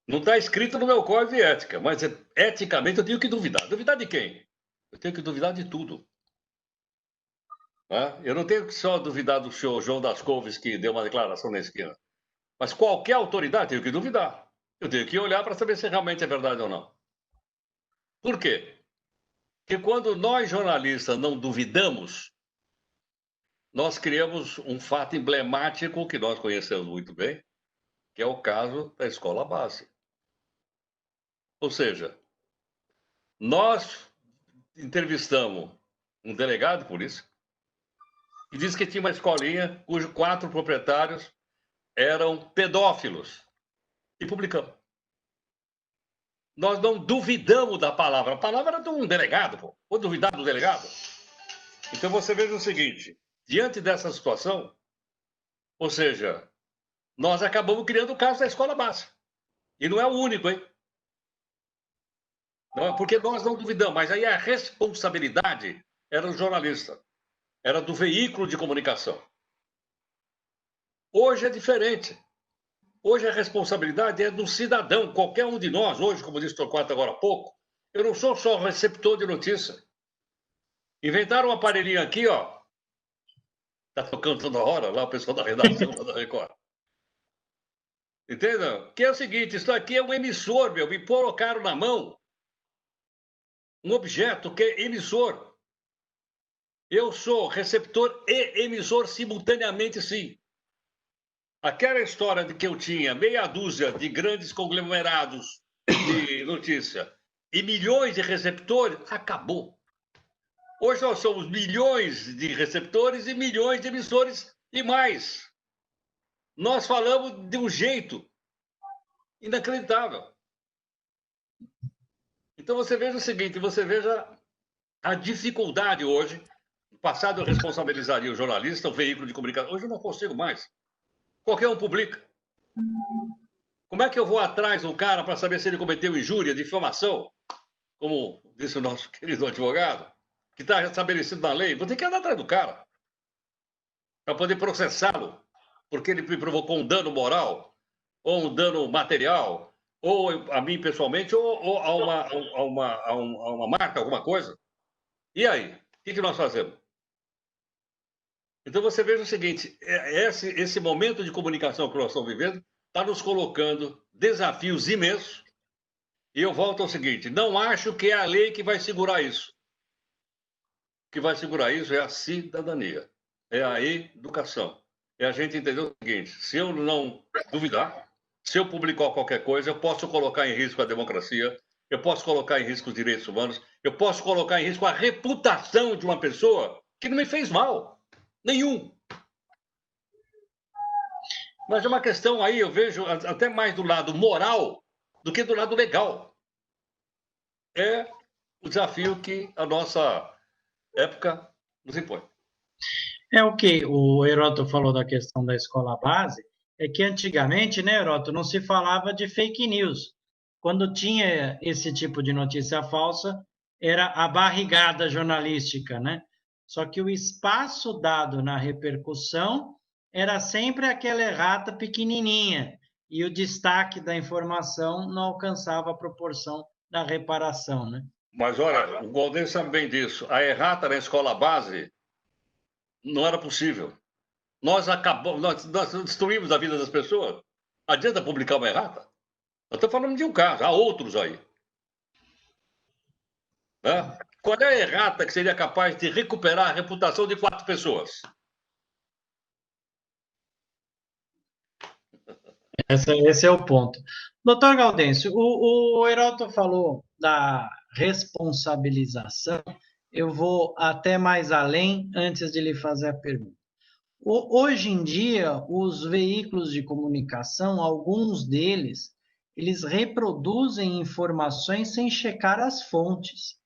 Não está escrito no meu código de ética, mas eticamente eu tenho que duvidar. Duvidar de quem? Eu tenho que duvidar de tudo. Eu não tenho que só duvidar do senhor João das Couves, que deu uma declaração na esquina. Mas qualquer autoridade, eu tenho que duvidar. Eu tenho que olhar para saber se realmente é verdade ou não. Por quê? Porque quando nós, jornalistas, não duvidamos, nós criamos um fato emblemático que nós conhecemos muito bem, que é o caso da escola base. Ou seja, nós entrevistamos um delegado de polícia e disse que tinha uma escolinha cujos 4 proprietários eram pedófilos. E publicamos. Nós não duvidamos da palavra. A palavra era de um delegado, pô. Vou duvidar do delegado? Então você veja o seguinte, diante dessa situação, ou seja, nós acabamos criando o caso da escola base. E não é o único, hein? Não, porque nós não duvidamos, mas aí a responsabilidade era do jornalista, era do veículo de comunicação. Hoje é diferente. Hoje a responsabilidade é do cidadão, qualquer um de nós. Hoje, como disse o Torquato agora há pouco, eu não sou só receptor de notícia. Inventaram um aparelhinho aqui, ó. Está tocando toda hora lá o pessoal da redação da Record. Entendeu? Que é o seguinte, isso aqui é um emissor, meu. Me colocaram na mão um objeto que é emissor. Eu sou receptor e emissor simultaneamente, sim. Aquela história de que eu tinha meia dúzia de grandes conglomerados de notícia e milhões de receptores, acabou. Hoje nós somos milhões de receptores e milhões de emissores e mais. Nós falamos de um jeito inacreditável. Então você veja o seguinte, você veja a dificuldade hoje. No passado eu responsabilizaria o jornalista, o veículo de comunicação. Hoje eu não consigo mais. Qualquer um publica. Como é que eu vou atrás do cara para saber se ele cometeu injúria, difamação? Como disse o nosso querido advogado, que está estabelecido na lei. Vou ter que andar atrás do cara para poder processá-lo, porque ele me provocou um dano moral, ou um dano material, ou a mim pessoalmente, ou a uma marca, alguma coisa. E aí? O que nós fazemos? Então você veja o seguinte, esse momento de comunicação que nós estamos vivendo está nos colocando desafios imensos. E eu volto ao seguinte, não acho que é a lei que vai segurar isso. O que vai segurar isso é a cidadania, é a educação. É a gente entender o seguinte, se eu não duvidar, se eu publicar qualquer coisa, eu posso colocar em risco a democracia, eu posso colocar em risco os direitos humanos, eu posso colocar em risco a reputação de uma pessoa que não me fez mal. Nenhum. Mas é uma questão aí, eu vejo até mais do lado moral do que do lado legal. É o desafio que a nossa época nos impõe. É o que o Heródoto falou da questão da escola base, é que antigamente, né, Heródoto, não se falava de fake news. Quando tinha esse tipo de notícia falsa, era a barrigada jornalística, né? Só que o espaço dado na repercussão era sempre aquela errata pequenininha, e o destaque da informação não alcançava a proporção da reparação, né? Mas, olha, o Gaudencio sabe bem disso. A errata na escola base não era possível. Nós destruímos a vida das pessoas. Adianta publicar uma errata? Eu estou falando de um caso, há outros aí. Né? Qual é a errata que seria capaz de recuperar a reputação de 4 pessoas? Esse é o ponto. Doutor Gaudêncio, o Heródoto falou da responsabilização. Eu vou até mais além antes de lhe fazer a pergunta. Hoje em dia, os veículos de comunicação, alguns deles, eles reproduzem informações sem checar as fontes.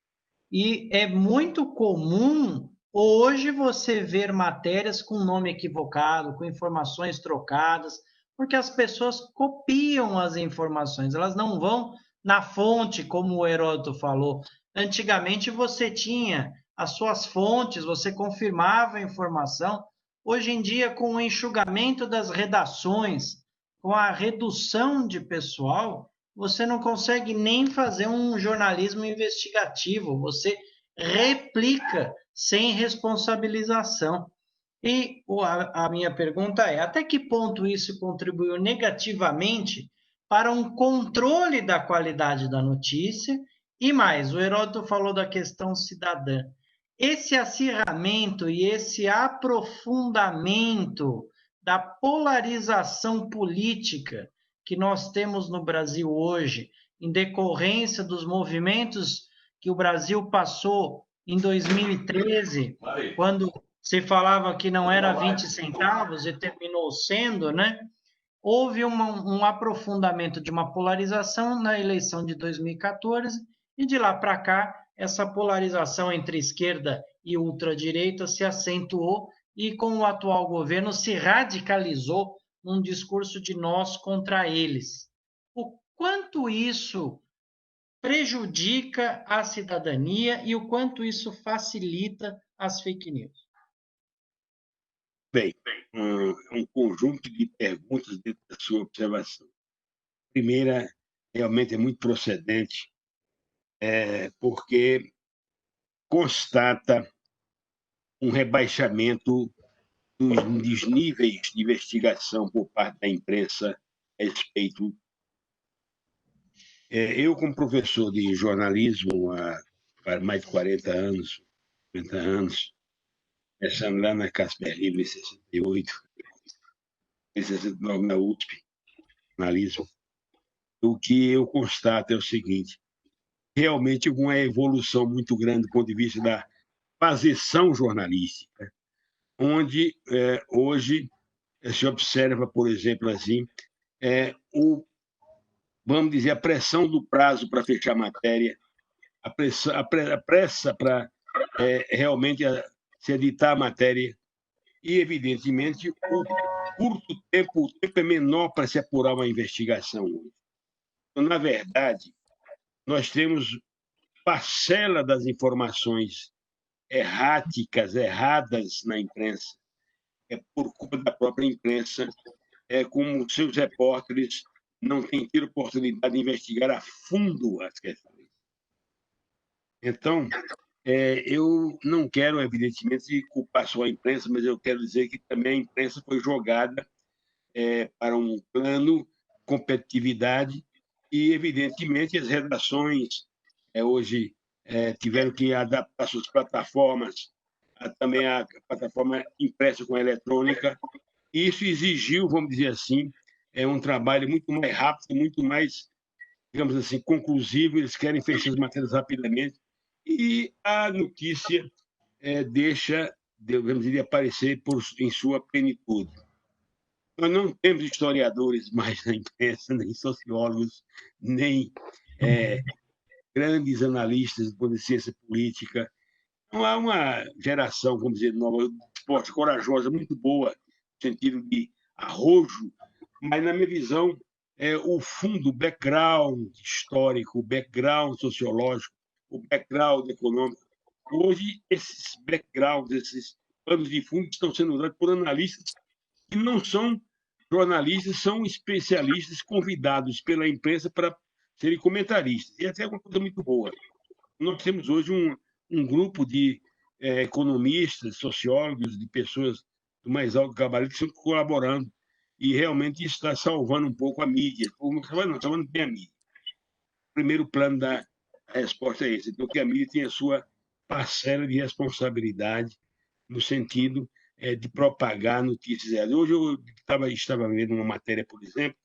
E é muito comum hoje você ver matérias com nome equivocado, com informações trocadas, porque as pessoas copiam as informações, elas não vão na fonte, como o Heródoto falou. Antigamente você tinha as suas fontes, você confirmava a informação. Hoje em dia, com o enxugamento das redações, com a redução de pessoal, você não consegue nem fazer um jornalismo investigativo, você replica sem responsabilização. E a minha pergunta é: até que ponto isso contribuiu negativamente para um controle da qualidade da notícia? E mais, o Heródoto falou da questão cidadã. Esse acirramento e esse aprofundamento da polarização política que nós temos no Brasil hoje, em decorrência dos movimentos que o Brasil passou em 2013, quando se falava que não era 20 centavos e terminou sendo, né? Houve um aprofundamento de uma polarização na eleição de 2014 e de lá para cá essa polarização entre esquerda e ultradireita se acentuou e com o atual governo se radicalizou num discurso de nós contra eles. O quanto isso prejudica a cidadania e o quanto isso facilita as fake news? Bem, um conjunto de perguntas dentro da sua observação. A primeira, realmente é muito procedente, porque constata um rebaixamento dos níveis de investigação por parte da imprensa a respeito. Eu, como professor de jornalismo há mais de 40 anos, 50 anos, começando lá na Casper Libro em 68, em 69 na USP, jornalismo, o que eu constato é o seguinte: realmente houve uma evolução muito grande do ponto de vista da fazeção jornalística, onde hoje se observa, por exemplo, assim, vamos dizer, a pressão do prazo para fechar a matéria, a pressa para realmente se editar a matéria e, evidentemente, o tempo é menor para se apurar uma investigação hoje. Então, na verdade, nós temos parcela das informações erradas na imprensa, por culpa da própria imprensa, como seus repórteres não têm tido oportunidade de investigar a fundo as questões. Então, eu não quero, evidentemente, culpar só a imprensa, mas eu quero dizer que também a imprensa foi jogada para um plano competitividade e, evidentemente, as redações hoje tiveram que adaptar suas plataformas, também a plataforma impressa com a eletrônica. Isso exigiu, vamos dizer assim, um trabalho muito mais rápido, muito mais, digamos assim, conclusivo. Eles querem fechar as matérias rapidamente e a notícia deixa, vamos dizer, aparecer em sua plenitude. Nós não temos historiadores mais na imprensa, nem sociólogos, nem grandes analistas de ciência política. Então, há uma geração, vamos dizer, nova, de esporte corajosa, muito boa, no sentido de arrojo, mas, na minha visão, o fundo, o background histórico, o background sociológico, o background econômico. Hoje, esses backgrounds, esses panos de fundo estão sendo usados por analistas que não são jornalistas, são especialistas convidados pela imprensa para serem comentaristas. E até é uma coisa muito boa. Nós temos hoje um grupo de economistas, sociólogos, de pessoas do mais alto gabarito que estão colaborando. E realmente isso está salvando um pouco a mídia. Não, salvando bem a mídia. O primeiro plano da resposta é esse. Então, que a mídia tenha a sua parcela de responsabilidade no sentido de propagar notícias erradas. Hoje eu estava vendo uma matéria, por exemplo,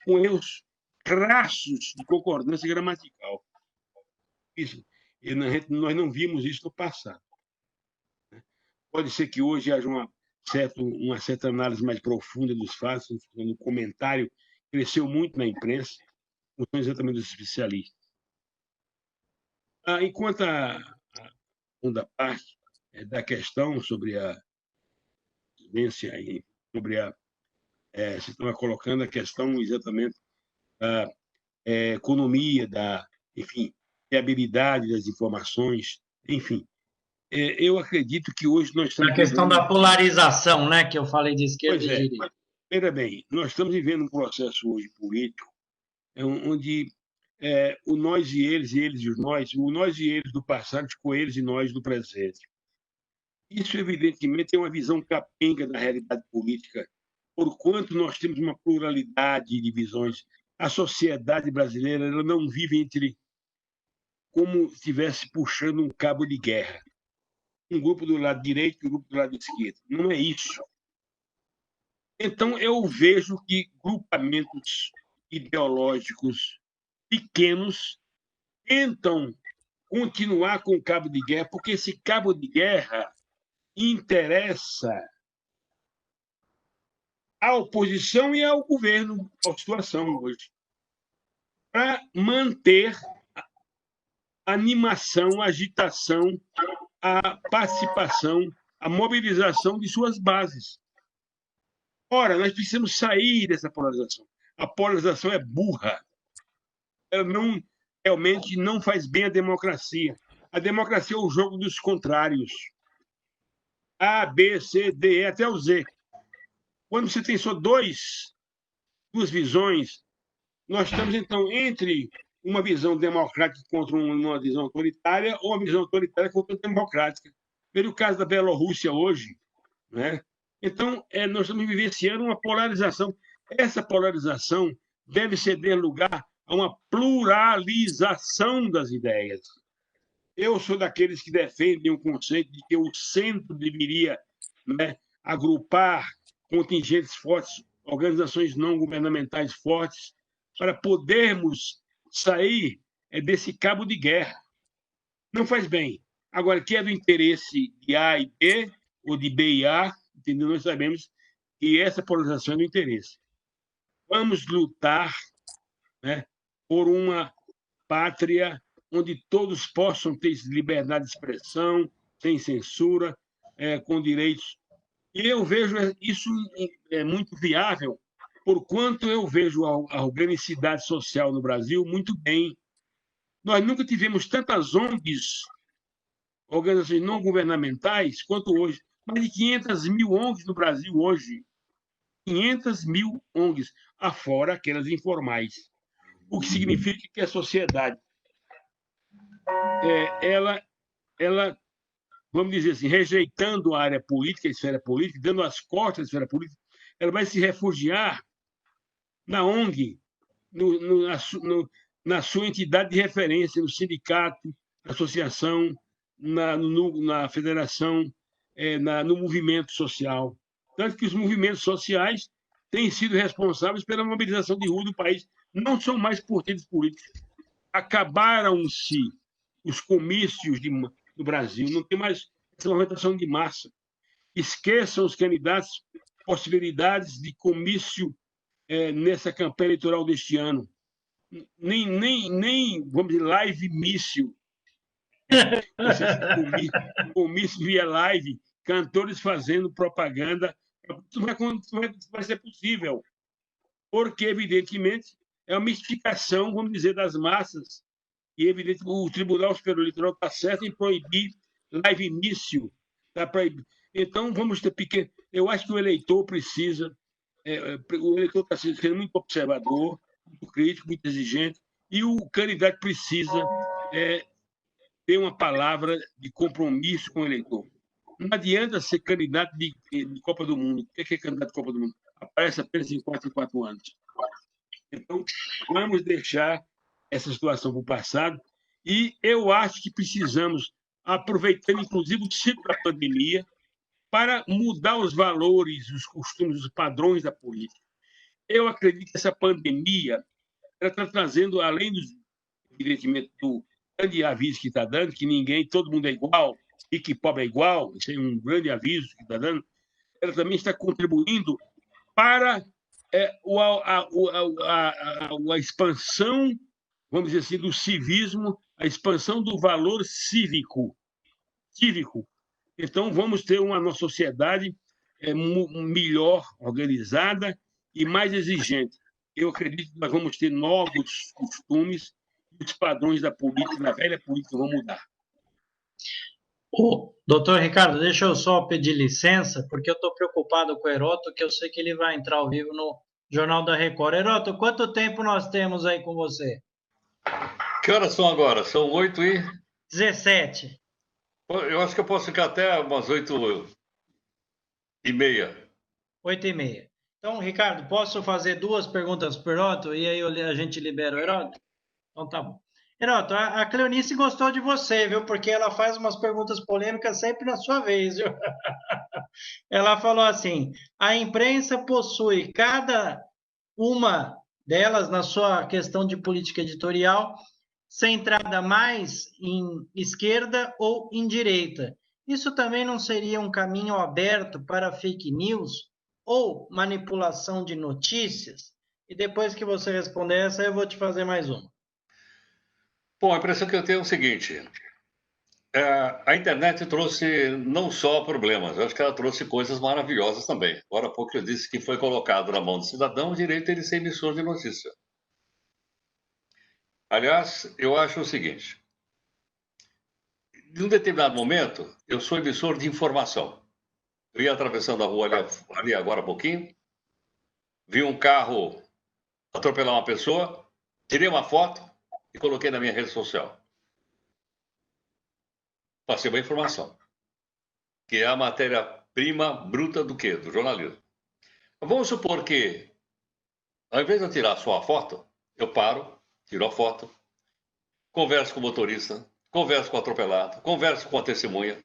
com erros crassos de concordância gramatical. Isso, nós não vimos isso no passado. Pode ser que hoje haja uma certa análise mais profunda dos fatos, no comentário, cresceu muito na imprensa, não são exatamente dos especialistas. Enquanto a segunda parte da questão sobre a vivência, sobre você estava colocando a questão exatamente da economia, enfim, viabilidade das informações, enfim. Eu acredito que hoje nós estamos... A questão da polarização, né, que eu falei de esquerda e direita. Mas, veja bem, nós estamos vivendo um processo hoje político onde o nós e eles e os nós, o nós e eles do passado ficou eles e nós do presente. Isso, evidentemente, é uma visão capenga da realidade política, porquanto nós temos uma pluralidade de visões. A sociedade brasileira ela não vive como se estivesse puxando um cabo de guerra. Um grupo do lado direito e um grupo do lado esquerdo. Não é isso. Então, eu vejo que grupamentos ideológicos pequenos tentam continuar com o cabo de guerra, porque esse cabo de guerra interessa à oposição e ao governo, à situação hoje, para manter a animação, a agitação, a participação, a mobilização de suas bases. Ora, nós precisamos sair dessa polarização. A polarização é burra. Ela realmente não faz bem à democracia. A democracia é o jogo dos contrários. A, B, C, D, E, até o Z. Quando você tem só duas visões, nós estamos, então, entre uma visão democrática contra uma visão autoritária ou uma visão autoritária contra uma democrática. Veja o caso da Bielorrússia hoje. Né? Então, nós estamos vivenciando uma polarização. Essa polarização deve ceder lugar a uma pluralização das ideias. Eu sou daqueles que defendem o conceito de que o centro deveria agrupar contingentes fortes, organizações não governamentais fortes, para podermos sair desse cabo de guerra. Não faz bem. Agora, que é do interesse de A e B, ou de B e A, entendeu? Nós sabemos que essa polarização é do interesse. Vamos lutar por uma pátria onde todos possam ter liberdade de expressão, sem censura, com direitos. E eu vejo isso muito viável, porquanto eu vejo a organicidade social no Brasil muito bem. Nós nunca tivemos tantas ONGs, organizações não governamentais, quanto hoje. Mais de 500 mil ONGs no Brasil hoje. 500 mil ONGs, afora aquelas informais. O que significa que a sociedade, ela, vamos dizer assim, rejeitando a área política, a esfera política, dando as costas à esfera política, ela vai se refugiar na ONG, na sua entidade de referência, no sindicato, na associação, na federação, no movimento social. Tanto que os movimentos sociais têm sido responsáveis pela mobilização de rua do país. Não são mais partidos políticos. Acabaram-se os comícios no Brasil, não tem mais essa movimentação de massa. Esqueçam os candidatos possibilidades de comício nessa campanha eleitoral deste ano. nem vamos dizer, live míssil. O míssil via live, cantores fazendo propaganda, vai ser possível. Porque, evidentemente, é uma mistificação, vamos dizer, das massas. E, evidentemente, o Tribunal Superior Eleitoral está certo em proibir live míssil. Tá proibir. Então, vamos ter pequeno. Eu acho que o eleitor precisa. O eleitor está sendo muito observador, muito crítico, muito exigente, e o candidato precisa ter uma palavra de compromisso com o eleitor. Não adianta ser candidato de Copa do Mundo. O que é candidato de Copa do Mundo? Aparece apenas em 4 em 4 anos. Então, vamos deixar essa situação para o passado. E eu acho que precisamos, aproveitando, inclusive, o ciclo da pandemia, para mudar os valores, os costumes, os padrões da política. Eu acredito que essa pandemia está trazendo, além, evidentemente, do grande aviso que está dando, que todo mundo é igual, e que pobre é igual, isso é um grande aviso que está dando, ela também está contribuindo para a expansão, vamos dizer assim, do civismo, a expansão do valor cívico. Então, vamos ter uma sociedade melhor organizada e mais exigente. Eu acredito que nós vamos ter novos costumes e os padrões da política, da velha política, vão mudar. Doutor Ricardo, deixa eu só pedir licença, porque eu estou preocupado com o Heroto, que eu sei que ele vai entrar ao vivo no Jornal da Record. Heroto, quanto tempo nós temos aí com você? Que horas são agora? São 8h17. Eu acho que eu posso ficar até umas 8h30. 8h30. Então, Ricardo, posso fazer 2 perguntas para o Heroto e aí a gente libera o Heroto? Então tá bom. Heroto, a Cleonice gostou de você, viu? Porque ela faz umas perguntas polêmicas sempre na sua vez, viu? Ela falou assim: a imprensa possui cada uma delas na sua questão de política editorial centrada mais em esquerda ou em direita. Isso também não seria um caminho aberto para fake news ou manipulação de notícias? E depois que você responder essa, eu vou te fazer mais uma. Bom, a impressão que eu tenho é o seguinte: a internet trouxe não só problemas, eu acho que ela trouxe coisas maravilhosas também. Agora há pouco eu disse que foi colocado na mão do cidadão o direito de ele ser emissor de notícia. Aliás, eu acho o seguinte: em um determinado momento, eu sou emissor de informação. Eu ia atravessando a rua ali agora há pouquinho, vi um carro atropelar uma pessoa, tirei uma foto e coloquei na minha rede social. Passei uma informação, que é a matéria-prima bruta do quê? Do jornalismo. Vamos supor que, ao invés de eu tirar só a foto, eu paro, tiro a foto, converso com o motorista, converso com o atropelado, converso com a testemunha,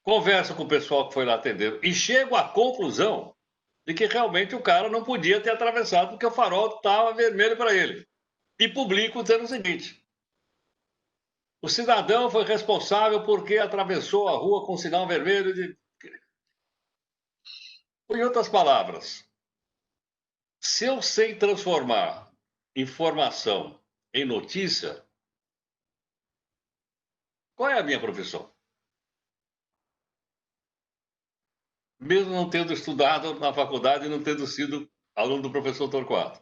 converso com o pessoal que foi lá atender e chego à conclusão de que realmente o cara não podia ter atravessado porque o farol estava vermelho para ele. E publico dizendo o seguinte: o cidadão foi responsável porque atravessou a rua com sinal vermelho. Em outras palavras, se eu sei transformar informação em notícia, qual é a minha profissão? Mesmo não tendo estudado na faculdade e não tendo sido aluno do professor Torquato.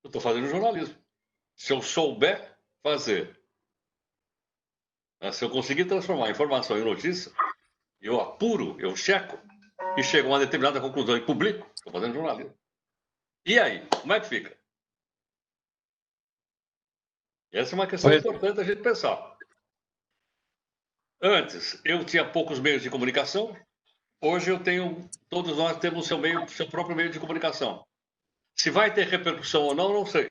Eu estou fazendo jornalismo. Se eu souber fazer, se eu conseguir transformar informação em notícia, eu apuro, eu checo e chego a uma determinada conclusão e publico, estou fazendo jornalismo. E aí, como é que fica? Essa é uma questão importante a gente pensar. Antes, eu tinha poucos meios de comunicação. Hoje todos nós temos seu próprio meio de comunicação. Se vai ter repercussão ou não sei.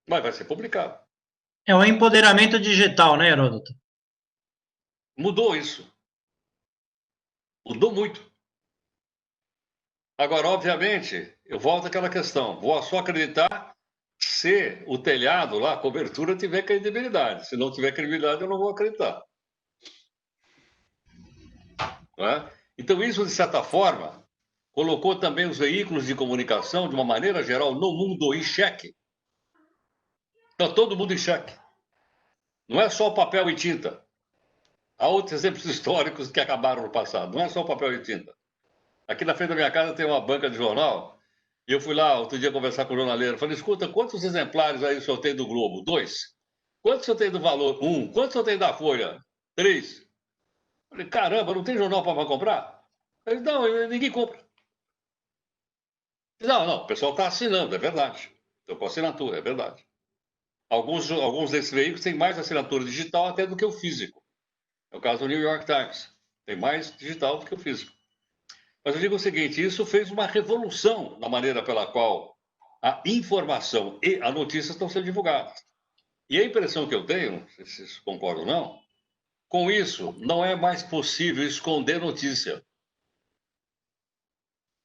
Mas vai ser publicado. É o empoderamento digital, né, Heródoto? Mudou isso. Mudou muito. Agora, obviamente, eu volto àquela questão. Vou só acreditar se o telhado lá, a cobertura, tiver credibilidade. Se não tiver credibilidade, eu não vou acreditar. Não é? Então, isso, de certa forma, colocou também os veículos de comunicação, de uma maneira geral, no mundo em xeque. Está todo mundo em xeque. Não é só papel e tinta. Há outros exemplos históricos que acabaram no passado. Não é só papel e tinta. Aqui na frente da minha casa tem uma banca de jornal. E eu fui lá outro dia conversar com o jornaleiro. Falei, escuta, quantos exemplares aí o senhor tem do Globo? 2. Quantos o senhor tem do Valor? 1. Quantos o senhor tem da Folha? 3. Falei, caramba, não tem jornal para comprar? Ele, não, ninguém compra. Não, o pessoal está assinando, é verdade. Estou com assinatura, é verdade. Alguns desses veículos têm mais assinatura digital até do que o físico. É o caso do New York Times. Tem mais digital do que o físico. Mas eu digo o seguinte, isso fez uma revolução na maneira pela qual a informação e a notícia estão sendo divulgadas. E a impressão que eu tenho, não sei se vocês concordam ou não, com isso não é mais possível esconder notícia.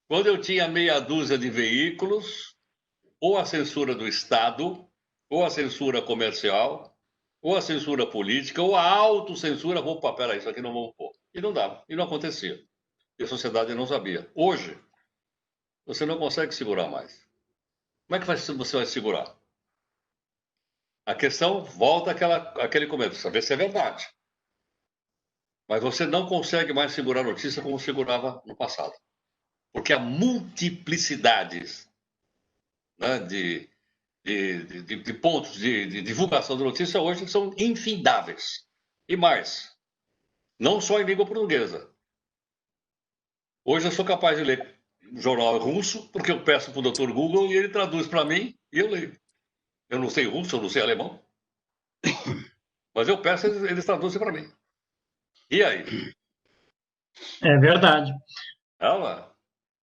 Quando eu tinha meia dúzia de veículos, ou a censura do Estado, ou a censura comercial, ou a censura política, ou a autocensura, opa, peraí, isso aqui não vamos pôr. E não dava, e não acontecia. E a sociedade não sabia. Hoje, você não consegue segurar mais. Como é que você vai segurar? A questão volta àquele começo, saber se é verdade. Mas você não consegue mais segurar a notícia como segurava no passado. Porque há multiplicidades, né, de pontos de divulgação de notícia hoje que são infindáveis. E mais, não só em língua portuguesa. Hoje eu sou capaz de ler um jornal russo, porque eu peço para o Dr. Google e ele traduz para mim e eu leio. Eu não sei russo, eu não sei alemão. Mas eu peço, eles traduzem para mim. E aí? É verdade. Ela?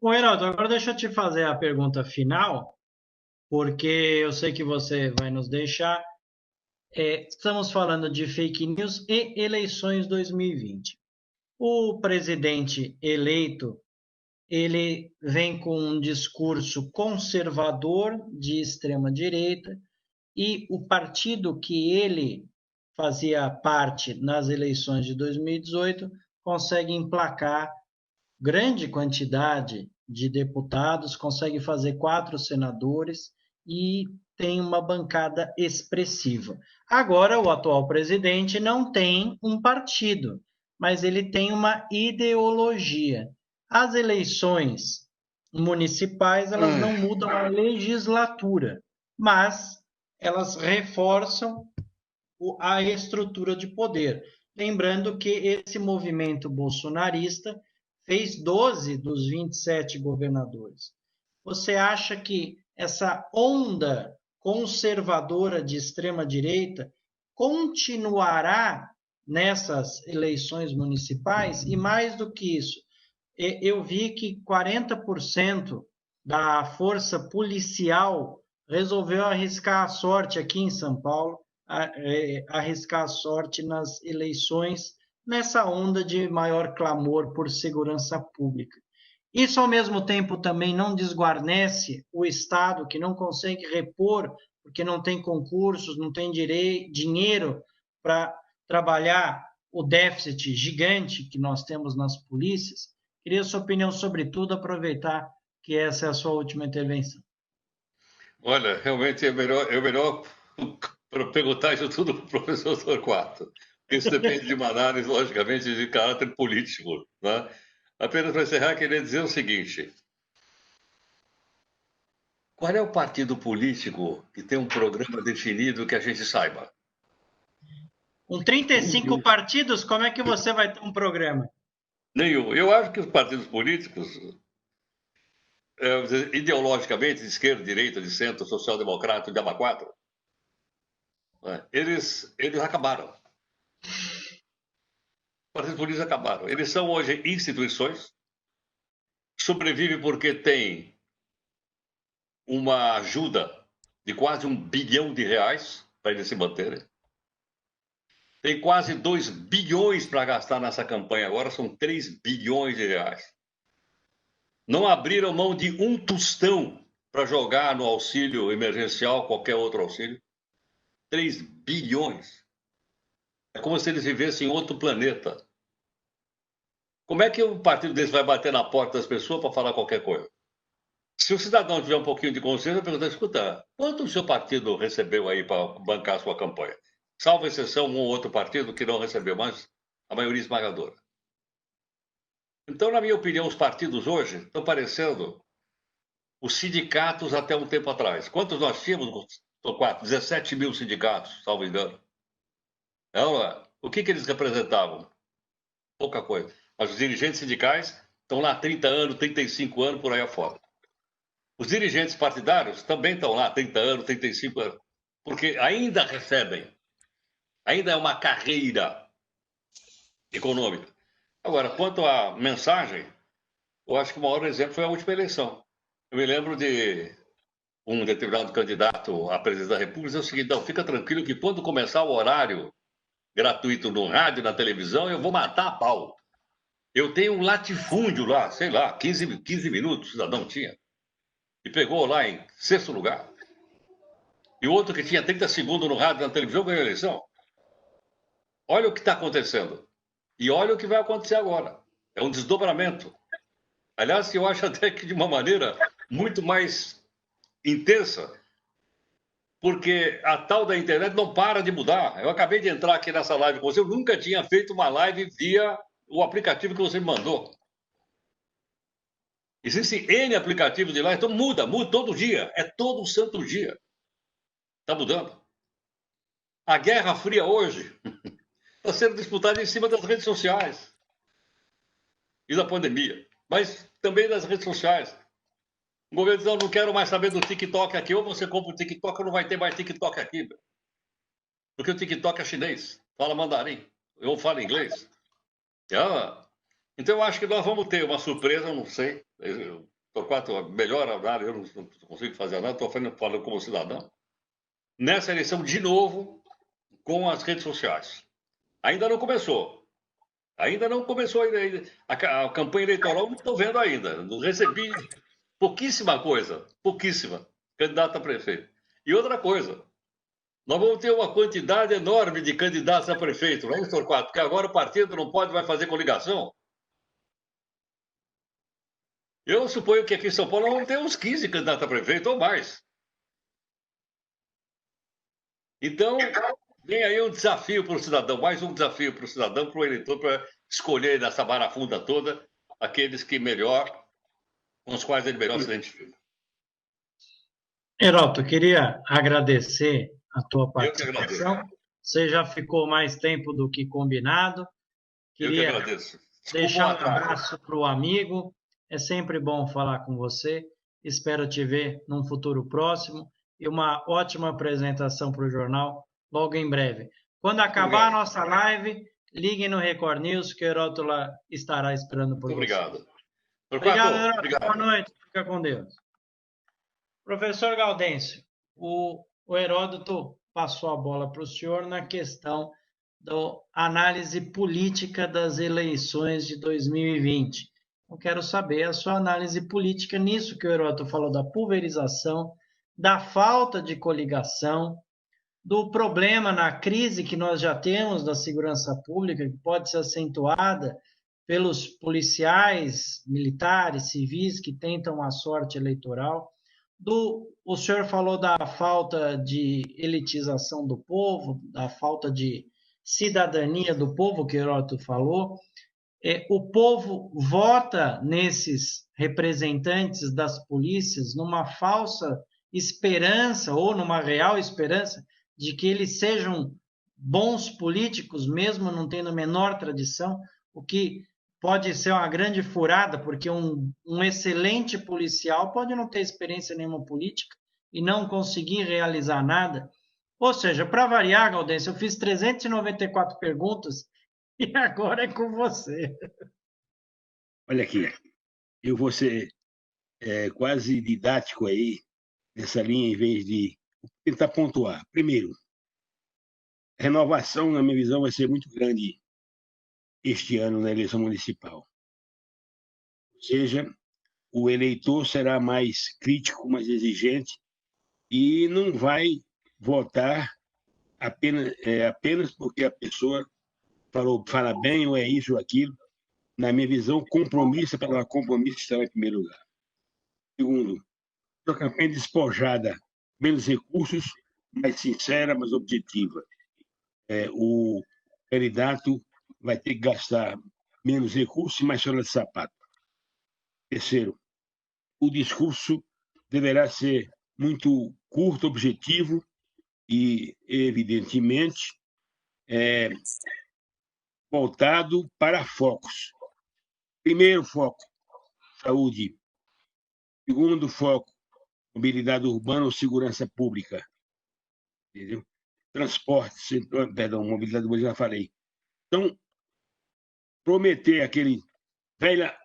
Bom, Heraldo, agora deixa eu te fazer a pergunta final, porque eu sei que você vai nos deixar. Estamos falando de fake news e eleições 2020. O presidente eleito, ele vem com um discurso conservador de extrema direita e o partido que ele fazia parte nas eleições de 2018 consegue emplacar grande quantidade de deputados, consegue fazer 4 senadores e tem uma bancada expressiva. Agora, o atual presidente não tem um partido, mas ele tem uma ideologia. As eleições municipais, elas não mudam a legislatura, mas elas reforçam a estrutura de poder. Lembrando que esse movimento bolsonarista fez 12 dos 27 governadores. Você acha que essa onda conservadora de extrema-direita continuará nessas eleições municipais? E mais do que isso, eu vi que 40% da força policial resolveu arriscar a sorte aqui em São Paulo, arriscar a sorte nas eleições, nessa onda de maior clamor por segurança pública. Isso, ao mesmo tempo, também não desguarnece o Estado, que não consegue repor, porque não tem concursos, não tem dinheiro para trabalhar o déficit gigante que nós temos nas polícias. Queria a sua opinião sobre tudo, aproveitar que essa é a sua última intervenção. Olha, realmente é melhor perguntar isso tudo para o professor Torquato. Isso depende de uma análise, logicamente, de caráter político. Né? Apenas para encerrar, queria dizer o seguinte. Qual é o partido político que tem um programa definido que a gente saiba? Com 35 partidos, como é que você vai ter um programa? Nenhum. Eu acho que os partidos políticos, ideologicamente, de esquerda, direita, de centro, social-democrata, de quatro, eles acabaram. Os partidos políticos acabaram. Eles são hoje instituições, sobrevivem porque tem uma ajuda de quase R$1 bilhão para eles se manterem. Tem quase 2 bilhões para gastar nessa campanha agora, são 3 bilhões de reais. Não abriram mão de um tostão para jogar no auxílio emergencial, qualquer outro auxílio. 3 bilhões. É como se eles vivessem em outro planeta. Como é que um partido desse vai bater na porta das pessoas para falar qualquer coisa? Se o cidadão tiver um pouquinho de consciência, perguntar, escuta, quanto o seu partido recebeu aí para bancar a sua campanha? Salvo exceção, um ou outro partido que não recebeu, mas a maioria esmagadora. Então, na minha opinião, os partidos hoje estão parecendo os sindicatos até um tempo atrás. Quantos nós tínhamos? 17 mil sindicatos, salvo engano. Então, o que eles representavam? Pouca coisa. Mas os dirigentes sindicais estão lá há 30 anos, 35 anos, por aí afora. Os dirigentes partidários também estão lá há 30 anos, 35 anos. Porque ainda recebem. Ainda é uma carreira econômica. Agora, quanto à mensagem, eu acho que o maior exemplo foi a última eleição. Eu me lembro de um determinado candidato à presidência da República dizer o seguinte: não, fica tranquilo que quando começar o horário gratuito no rádio, na televisão, eu vou matar a pau. Eu tenho um latifúndio lá, sei lá, 15 minutos o cidadão tinha. E pegou lá em 6º lugar. E outro que tinha 30 segundos no rádio, na televisão, ganhou a eleição. Olha o que está acontecendo. E olha o que vai acontecer agora. É um desdobramento. Aliás, eu acho até que de uma maneira muito mais intensa, porque a tal da internet não para de mudar. Eu acabei de entrar aqui nessa live com você, eu nunca tinha feito uma live via o aplicativo que você me mandou. Existem N aplicativos de live, então muda todo dia. É todo santo dia. Está mudando. A Guerra Fria hoje está sendo disputada em cima das redes sociais e da pandemia, mas também das redes sociais. O governo diz: não quero mais saber do TikTok aqui. Ou você compra o TikTok ou não vai ter mais TikTok aqui. Porque o TikTok é chinês, fala mandarim, eu falo inglês. Então eu acho que nós vamos ter uma surpresa, não sei. Torquato, melhor nada, eu não consigo fazer nada, estou falando como cidadão. Nessa eleição, de novo, com as redes sociais. Ainda não começou. Ainda não começou ainda. A campanha eleitoral não estou vendo ainda. Não recebi pouquíssima coisa. Pouquíssima. Candidato a prefeito. E outra coisa. Nós vamos ter uma quantidade enorme de candidatos a prefeito, não é isso, Torquato? Porque agora o partido não pode mais fazer coligação. Eu suponho que aqui em São Paulo vamos ter uns 15 candidatos a prefeito ou mais. Então, vem aí um desafio para o cidadão, mais um desafio para o cidadão, para o eleitor, para escolher nessa barafunda toda aqueles que melhor, com os quais ele melhor se identifica. Heroto, queria agradecer a tua Eu que participação. agradeço. Você já ficou mais tempo do que combinado. Eu que Queria agradeço. deixar um abraço para o amigo. É sempre bom falar com você. Espero te ver num futuro próximo e uma ótima apresentação para o jornal logo em breve. Quando acabar a nossa live, ligue no Record News que o Heroto lá estará esperando por você. Obrigado. Obrigado, Heroto. Boa noite. Fica com Deus. Professor Gaudêncio, o Heródoto passou a bola para o senhor na questão da análise política das eleições de 2020. Eu quero saber a sua análise política nisso que o Heródoto falou, da pulverização, da falta de coligação, do problema na crise que nós já temos da segurança pública, que pode ser acentuada pelos policiais, militares, civis que tentam a sorte eleitoral. O senhor falou da falta de elitização do povo, da falta de cidadania do povo, que o Heródoto falou. O povo vota nesses representantes das polícias numa falsa esperança ou numa real esperança de que eles sejam bons políticos, mesmo não tendo a menor tradição, o que pode ser uma grande furada, porque um excelente policial pode não ter experiência nenhuma política e não conseguir realizar nada. Ou seja, para variar, Gaudêncio, eu fiz 394 perguntas e agora é com você. Olha aqui, eu vou ser quase didático aí, nessa linha, em vez de tentar pontuar. Primeiro, a renovação, na minha visão, vai ser muito grande este ano na eleição municipal. Ou seja, o eleitor será mais crítico, mais exigente e não vai votar apenas porque a pessoa fala bem ou é isso ou aquilo. na minha visão, compromisso, a palavra compromisso estará em primeiro lugar. Segundo, uma campanha despojada, menos recursos, mais sincera, mais objetiva. O candidato vai ter que gastar menos recursos e mais sola de sapato. Terceiro, o discurso deverá ser muito curto, objetivo e, evidentemente, voltado para focos. Primeiro foco, saúde. Segundo foco, mobilidade urbana ou segurança pública. Entendeu? Transporte, perdão, mobilidade urbana, já falei. Então, prometer aquele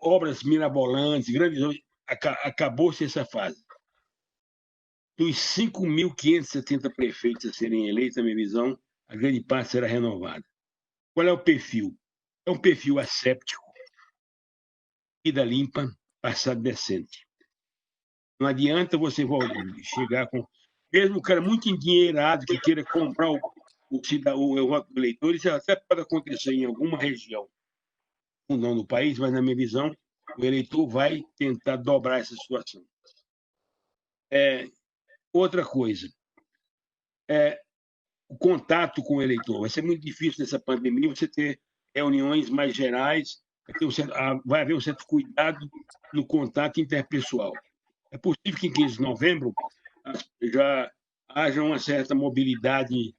obras mirabolantes, grandes, acabou-se essa fase. Dos 5.570 prefeitos a serem eleitos, na minha visão, a grande parte será renovada. Qual é o perfil? É um perfil asséptico, vida limpa, passado decente. Não adianta você chegar com... Mesmo um cara muito endinheirado que queira comprar o voto do eleitor, isso até pode acontecer em alguma região, não no país, mas, na minha visão, o eleitor vai tentar dobrar essa situação. Outra coisa, o contato com o eleitor. Vai ser muito difícil nessa pandemia você ter reuniões mais gerais, vai haver um certo cuidado no contato interpessoal. É possível que em 15 de novembro já haja uma certa mobilidade,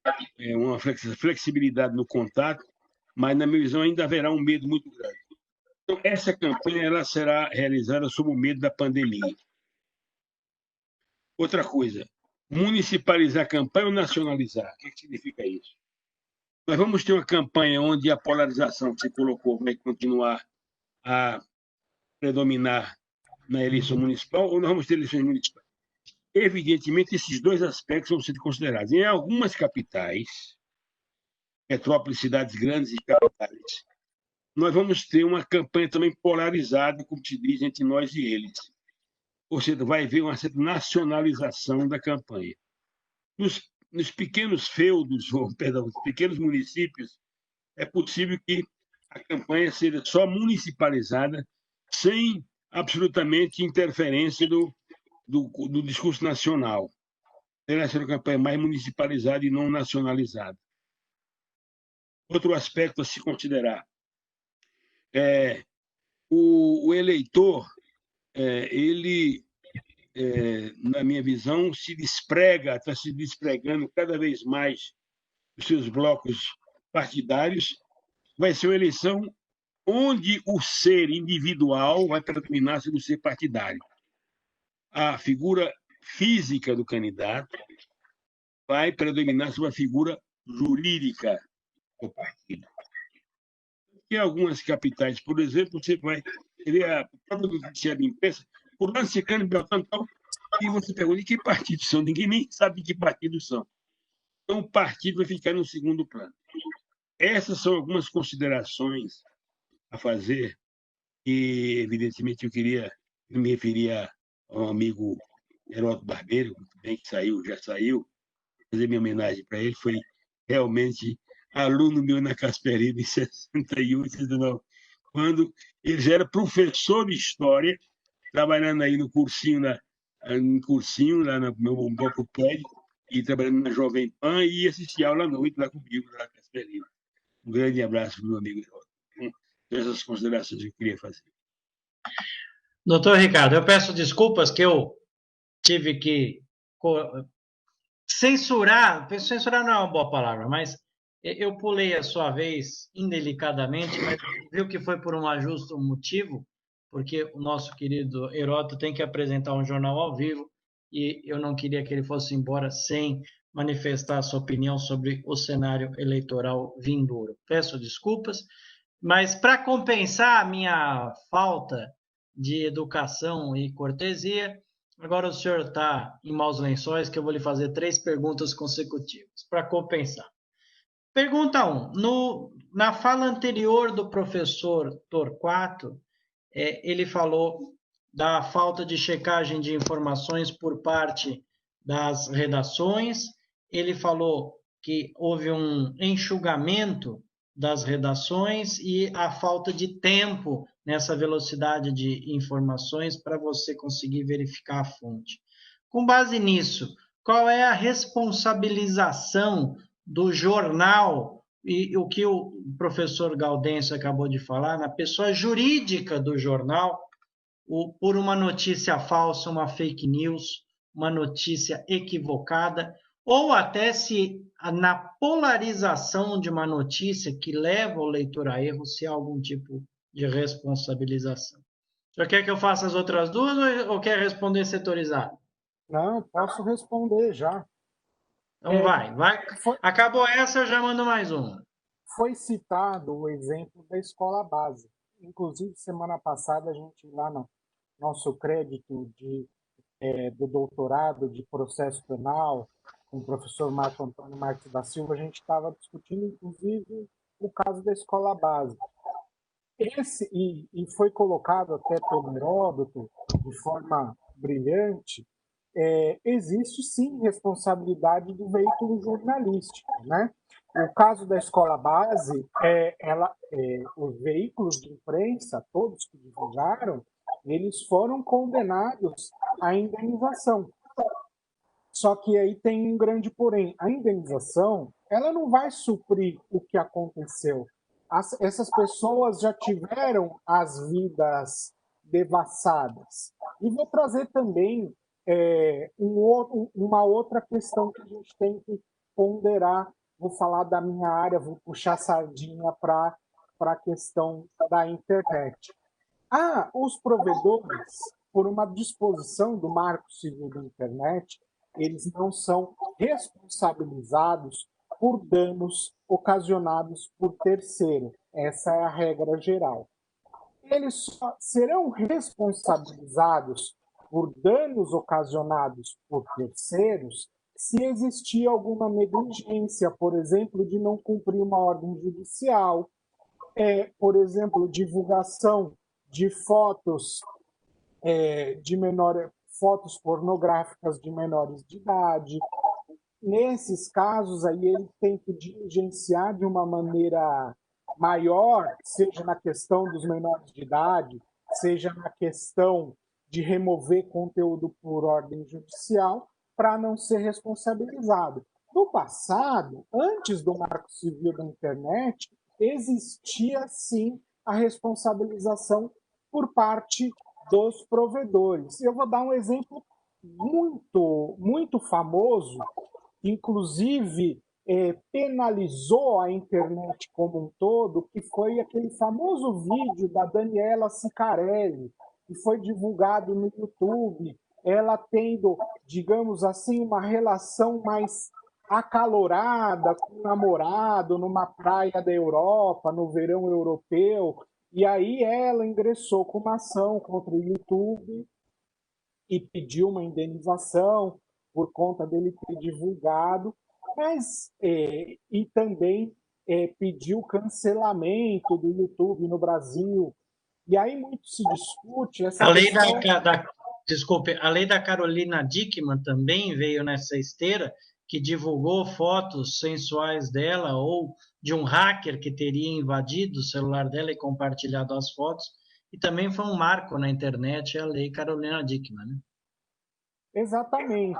uma flexibilidade no contato, mas, na minha visão, ainda haverá um medo muito grande. Então, essa campanha ela será realizada sob o medo da pandemia. Outra coisa, municipalizar a campanha ou nacionalizar? O que significa isso? Nós vamos ter uma campanha onde a polarização que você colocou vai continuar a predominar na eleição municipal, ou nós vamos ter eleições municipais? Evidentemente, esses dois aspectos vão ser considerados. Em algumas capitais, metrópoles, cidades grandes e capitais, nós vamos ter uma campanha também polarizada, como se diz, entre nós e eles. Ou seja, vai haver uma certa nacionalização da campanha. Nos pequenos feudos, perdão, nos pequenos municípios, é possível que a campanha seja só municipalizada, sem absolutamente interferência do discurso nacional. Terá sido uma campanha mais municipalizada e não nacionalizada. Outro aspecto a se considerar o eleitor, ele, na minha visão, está se despregando cada vez mais dos seus blocos partidários. Vai ser uma eleição onde o ser individual vai predominar sobre o ser partidário. A figura física do candidato vai predominar sobre a figura jurídica do partido. Em algumas capitais, por exemplo, você vai ver a própria notícia de imprensa, por onde se candidatando, e você pergunta de que partido são, ninguém nem sabe de que partido são. Então, o partido vai ficar no segundo plano. Essas são algumas considerações a fazer, e, evidentemente, eu queria me referir ao amigo Heródoto Barbeiro, muito bem, que já saiu, fazer minha homenagem para ele, foi realmente aluno meu na Casperina, em 61, 69, quando ele já era professor de História, trabalhando aí no cursinho, lá no meu próprio prédio, e trabalhando na Jovem Pan, e assistia aula à noite lá comigo, na Casperina. Um grande abraço para o meu amigo Heródoto. Essas considerações que eu queria fazer. Doutor Ricardo, eu peço desculpas que eu tive que censurar não é uma boa palavra, mas eu pulei a sua vez indelicadamente, mas viu que foi por um justo motivo, porque o nosso querido Heródoto tem que apresentar um jornal ao vivo e eu não queria que ele fosse embora sem manifestar a sua opinião sobre o cenário eleitoral vindouro. Peço desculpas, mas para compensar a minha falta de educação e cortesia, agora o senhor está em maus lençóis, que eu vou lhe fazer 3 perguntas consecutivas, para compensar. Pergunta 1. Na fala anterior do professor Torquato, ele falou da falta de checagem de informações por parte das redações, ele falou que houve um enxugamento das redações e a falta de tempo nessa velocidade de informações para você conseguir verificar a fonte. Com base nisso, qual é a responsabilização do jornal e o que o professor Gaudêncio acabou de falar, na pessoa jurídica do jornal, por uma notícia falsa, uma fake news, uma notícia equivocada, ou até se na polarização de uma notícia que leva o leitor a erro, se há algum tipo de responsabilização. Já quer que eu faça as outras duas ou quer responder setorizado? Não, posso responder já. Então vai. Foi, Acabou essa, eu já mando mais uma. foi citado o exemplo da escola base. Inclusive, semana passada, a gente lá no nosso crédito do doutorado de processo penal, com o professor Marco Antônio Marques da Silva, a gente estava discutindo, inclusive, o caso da escola base. E foi colocado até pelo Heródoto, de forma brilhante, existe sim responsabilidade do veículo jornalístico, né? O caso da escola base, os veículos de imprensa, todos que divulgaram, eles foram condenados à indenização. Só que aí tem um grande porém. A indenização, ela não vai suprir o que aconteceu. Essas pessoas já tiveram as vidas devassadas. E vou trazer também uma outra questão que a gente tem que ponderar. Vou falar da minha área, vou puxar sardinha para a questão da internet. Os provedores, por uma disposição do Marco Civil da Internet, eles não são responsabilizados por danos ocasionados por terceiro. Essa é a regra geral. Eles só serão responsabilizados por danos ocasionados por terceiros se existir alguma negligência, por exemplo, de não cumprir uma ordem judicial, por exemplo, divulgação de fotos fotos pornográficas de menores de idade. Nesses casos, aí ele tem que diligenciar de uma maneira maior, seja na questão dos menores de idade, seja na questão de remover conteúdo por ordem judicial, para não ser responsabilizado. No passado, antes do Marco Civil da Internet, existia sim a responsabilização por parte dos provedores. Eu vou dar um exemplo muito famoso, inclusive penalizou a internet como um todo, que foi aquele famoso vídeo da Daniela Sicarelli, que foi divulgado no YouTube, ela tendo, digamos assim, uma relação mais acalorada com um namorado numa praia da Europa, no verão europeu, e aí ela ingressou com uma ação contra o YouTube e pediu uma indenização por conta dele ter divulgado, mas e também pediu cancelamento do YouTube no Brasil. E aí muito se discute essa questão... Desculpe, a lei da Carolina Dickmann também veio nessa esteira, que divulgou fotos sensuais dela ou de um hacker que teria invadido o celular dela e compartilhado as fotos, e também foi um marco na internet, a lei Carolina Dickmann, né? Exatamente.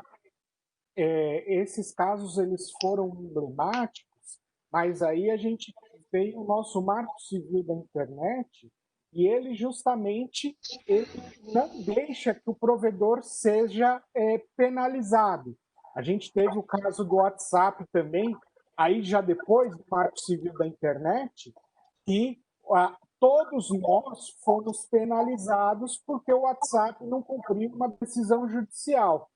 Esses casos eles foram emblemáticos, mas aí a gente tem o nosso Marco Civil da Internet e ele justamente não deixa que o provedor seja penalizado. A gente teve o caso do WhatsApp também, aí já depois do Marco Civil da Internet, que todos nós fomos penalizados porque o WhatsApp não cumpriu uma decisão judicial.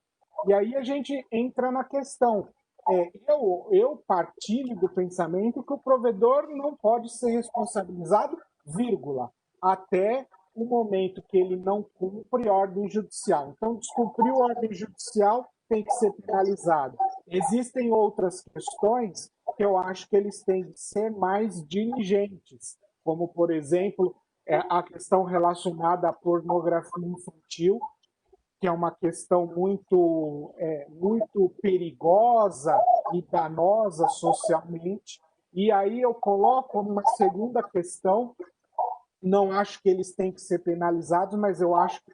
E aí a gente entra na questão. Eu partilho do pensamento que o provedor não pode ser responsabilizado, vírgula, até o momento que ele não cumpre ordem judicial. Então, descumpriu ordem judicial, tem que ser penalizado. Existem outras questões que eu acho que eles têm que ser mais diligentes, como, por exemplo, a questão relacionada à pornografia infantil, que é uma questão muito perigosa e danosa socialmente. E aí eu coloco uma segunda questão, não acho que eles têm que ser penalizados, mas eu acho que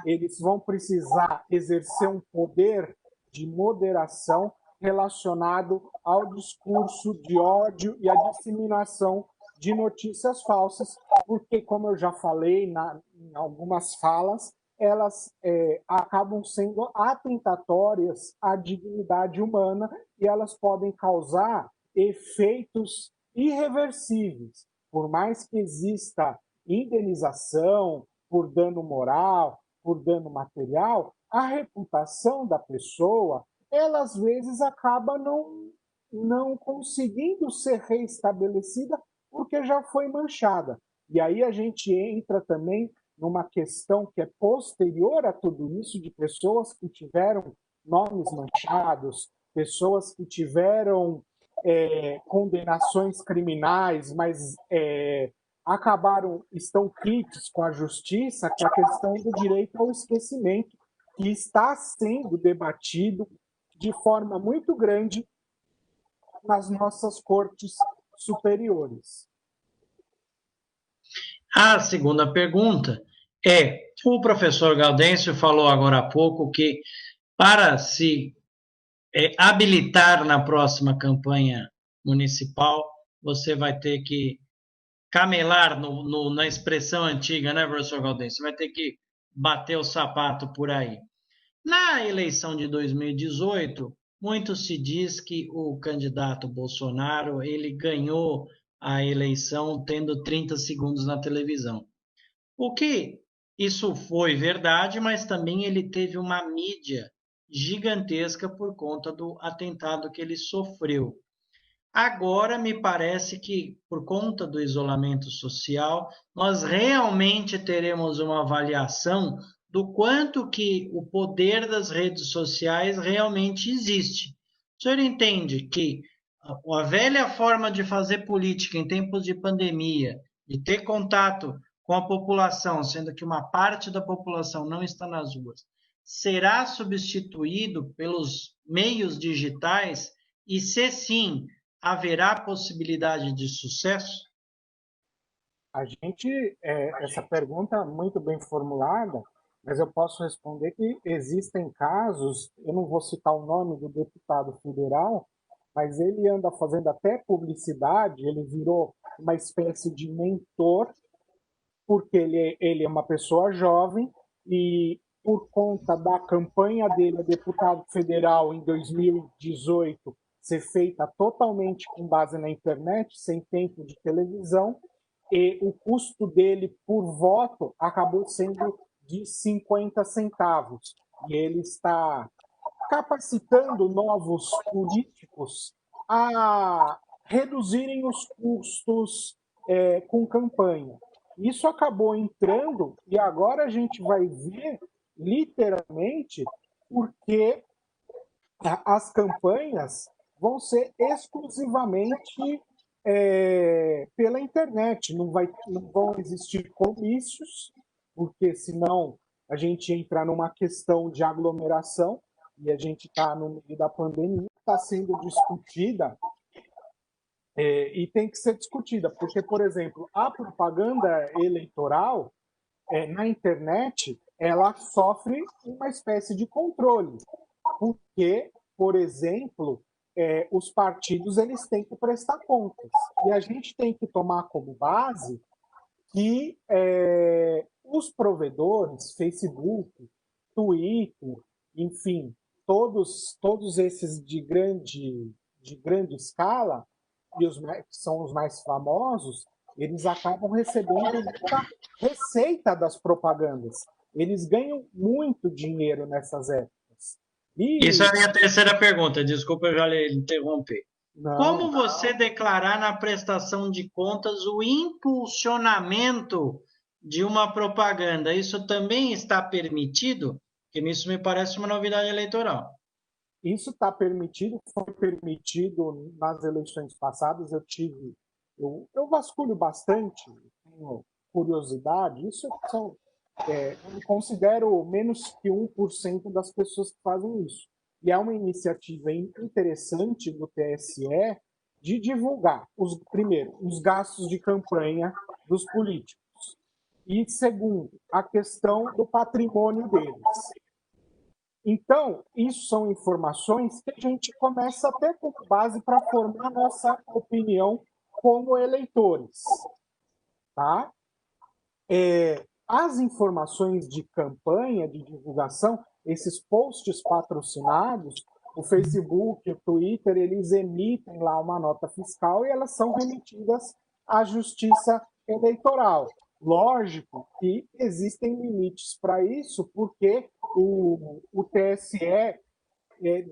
eles vão precisar exercer um poder de moderação relacionado ao discurso de ódio e à disseminação de notícias falsas, porque, como eu já falei em algumas falas, elas acabam sendo atentatórias à dignidade humana e elas podem causar efeitos irreversíveis. Por mais que exista indenização por dano moral, por dano material, a reputação da pessoa, ela às vezes acaba não conseguindo ser reestabelecida porque já foi manchada. E aí a gente entra também numa questão que é posterior a tudo isso, de pessoas que tiveram nomes manchados, pessoas que tiveram condenações criminais, mas estão quites com a justiça, que é a questão do direito ao esquecimento, que está sendo debatido de forma muito grande nas nossas cortes superiores. A segunda pergunta é: o professor Gaudêncio falou agora há pouco que para se habilitar na próxima campanha municipal, você vai ter que camelar na expressão antiga, né, professor Gaudêncio? Você vai ter que bater o sapato por aí. Na eleição de 2018, muito se diz que o candidato Bolsonaro ele ganhou a eleição tendo 30 segundos na televisão. O que isso foi verdade, mas também ele teve uma mídia gigantesca por conta do atentado que ele sofreu. Agora, me parece que, por conta do isolamento social, nós realmente teremos uma avaliação do quanto que o poder das redes sociais realmente existe. O senhor entende que a velha forma de fazer política em tempos de pandemia, de ter contato com a população, sendo que uma parte da população não está nas ruas, será substituído pelos meios digitais? E se sim, haverá possibilidade de sucesso? Essa pergunta é muito bem formulada, mas eu posso responder que existem casos, eu não vou citar o nome do deputado federal, mas ele anda fazendo até publicidade, ele virou uma espécie de mentor, porque ele é uma pessoa jovem e por conta da campanha dele a deputado federal em 2018 ser feita totalmente com base na internet, sem tempo de televisão, e o custo dele por voto acabou sendo de 50 centavos. E ele está capacitando novos políticos a reduzirem os custos com campanha. Isso acabou entrando e agora a gente vai ver, literalmente, porque as campanhas vão ser exclusivamente pela internet, não vão existir comícios, porque senão a gente entra numa questão de aglomeração e a gente está no meio da pandemia, está sendo discutida e tem que ser discutida, porque, por exemplo, a propaganda eleitoral na internet ela sofre uma espécie de controle, porque, por exemplo, os partidos eles têm que prestar contas e a gente tem que tomar como base que os provedores, Facebook, Twitter, enfim, todos esses de grande escala, e que são os mais famosos, eles acabam recebendo muita receita das propagandas. Eles ganham muito dinheiro nessas épocas. Isso é a minha terceira pergunta, desculpa eu já lhe interromper. Não. Como você declarar na prestação de contas o impulsionamento de uma propaganda? Isso também está permitido? Porque isso me parece uma novidade eleitoral. Isso está permitido, foi permitido nas eleições passadas. Eu vasculho bastante, tenho curiosidade. Eu considero menos que 1% das pessoas que fazem isso. E é uma iniciativa interessante do TSE de divulgar, primeiro, os gastos de campanha dos políticos. E, segundo, a questão do patrimônio deles. Então, isso são informações que a gente começa a ter como base para formar nossa opinião como eleitores. Tá? As informações de campanha, de divulgação, esses posts patrocinados, o Facebook, o Twitter, eles emitem lá uma nota fiscal e elas são remetidas à Justiça Eleitoral. Lógico que existem limites para isso, porque o TSE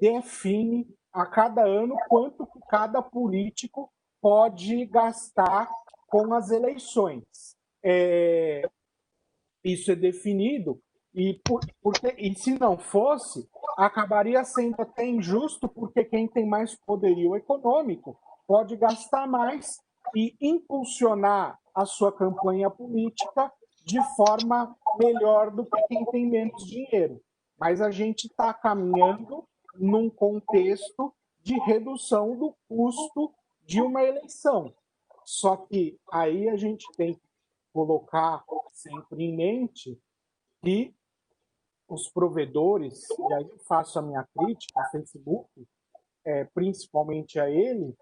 define a cada ano quanto que cada político pode gastar com as eleições. Isso é definido, e se não fosse, acabaria sendo até injusto, porque quem tem mais poderio econômico pode gastar mais e impulsionar a sua campanha política de forma melhor do que quem tem menos dinheiro. Mas a gente está caminhando num contexto de redução do custo de uma eleição. Só que aí a gente tem que colocar sempre em mente que os provedores, e aí eu faço a minha crítica ao Facebook, principalmente a ele,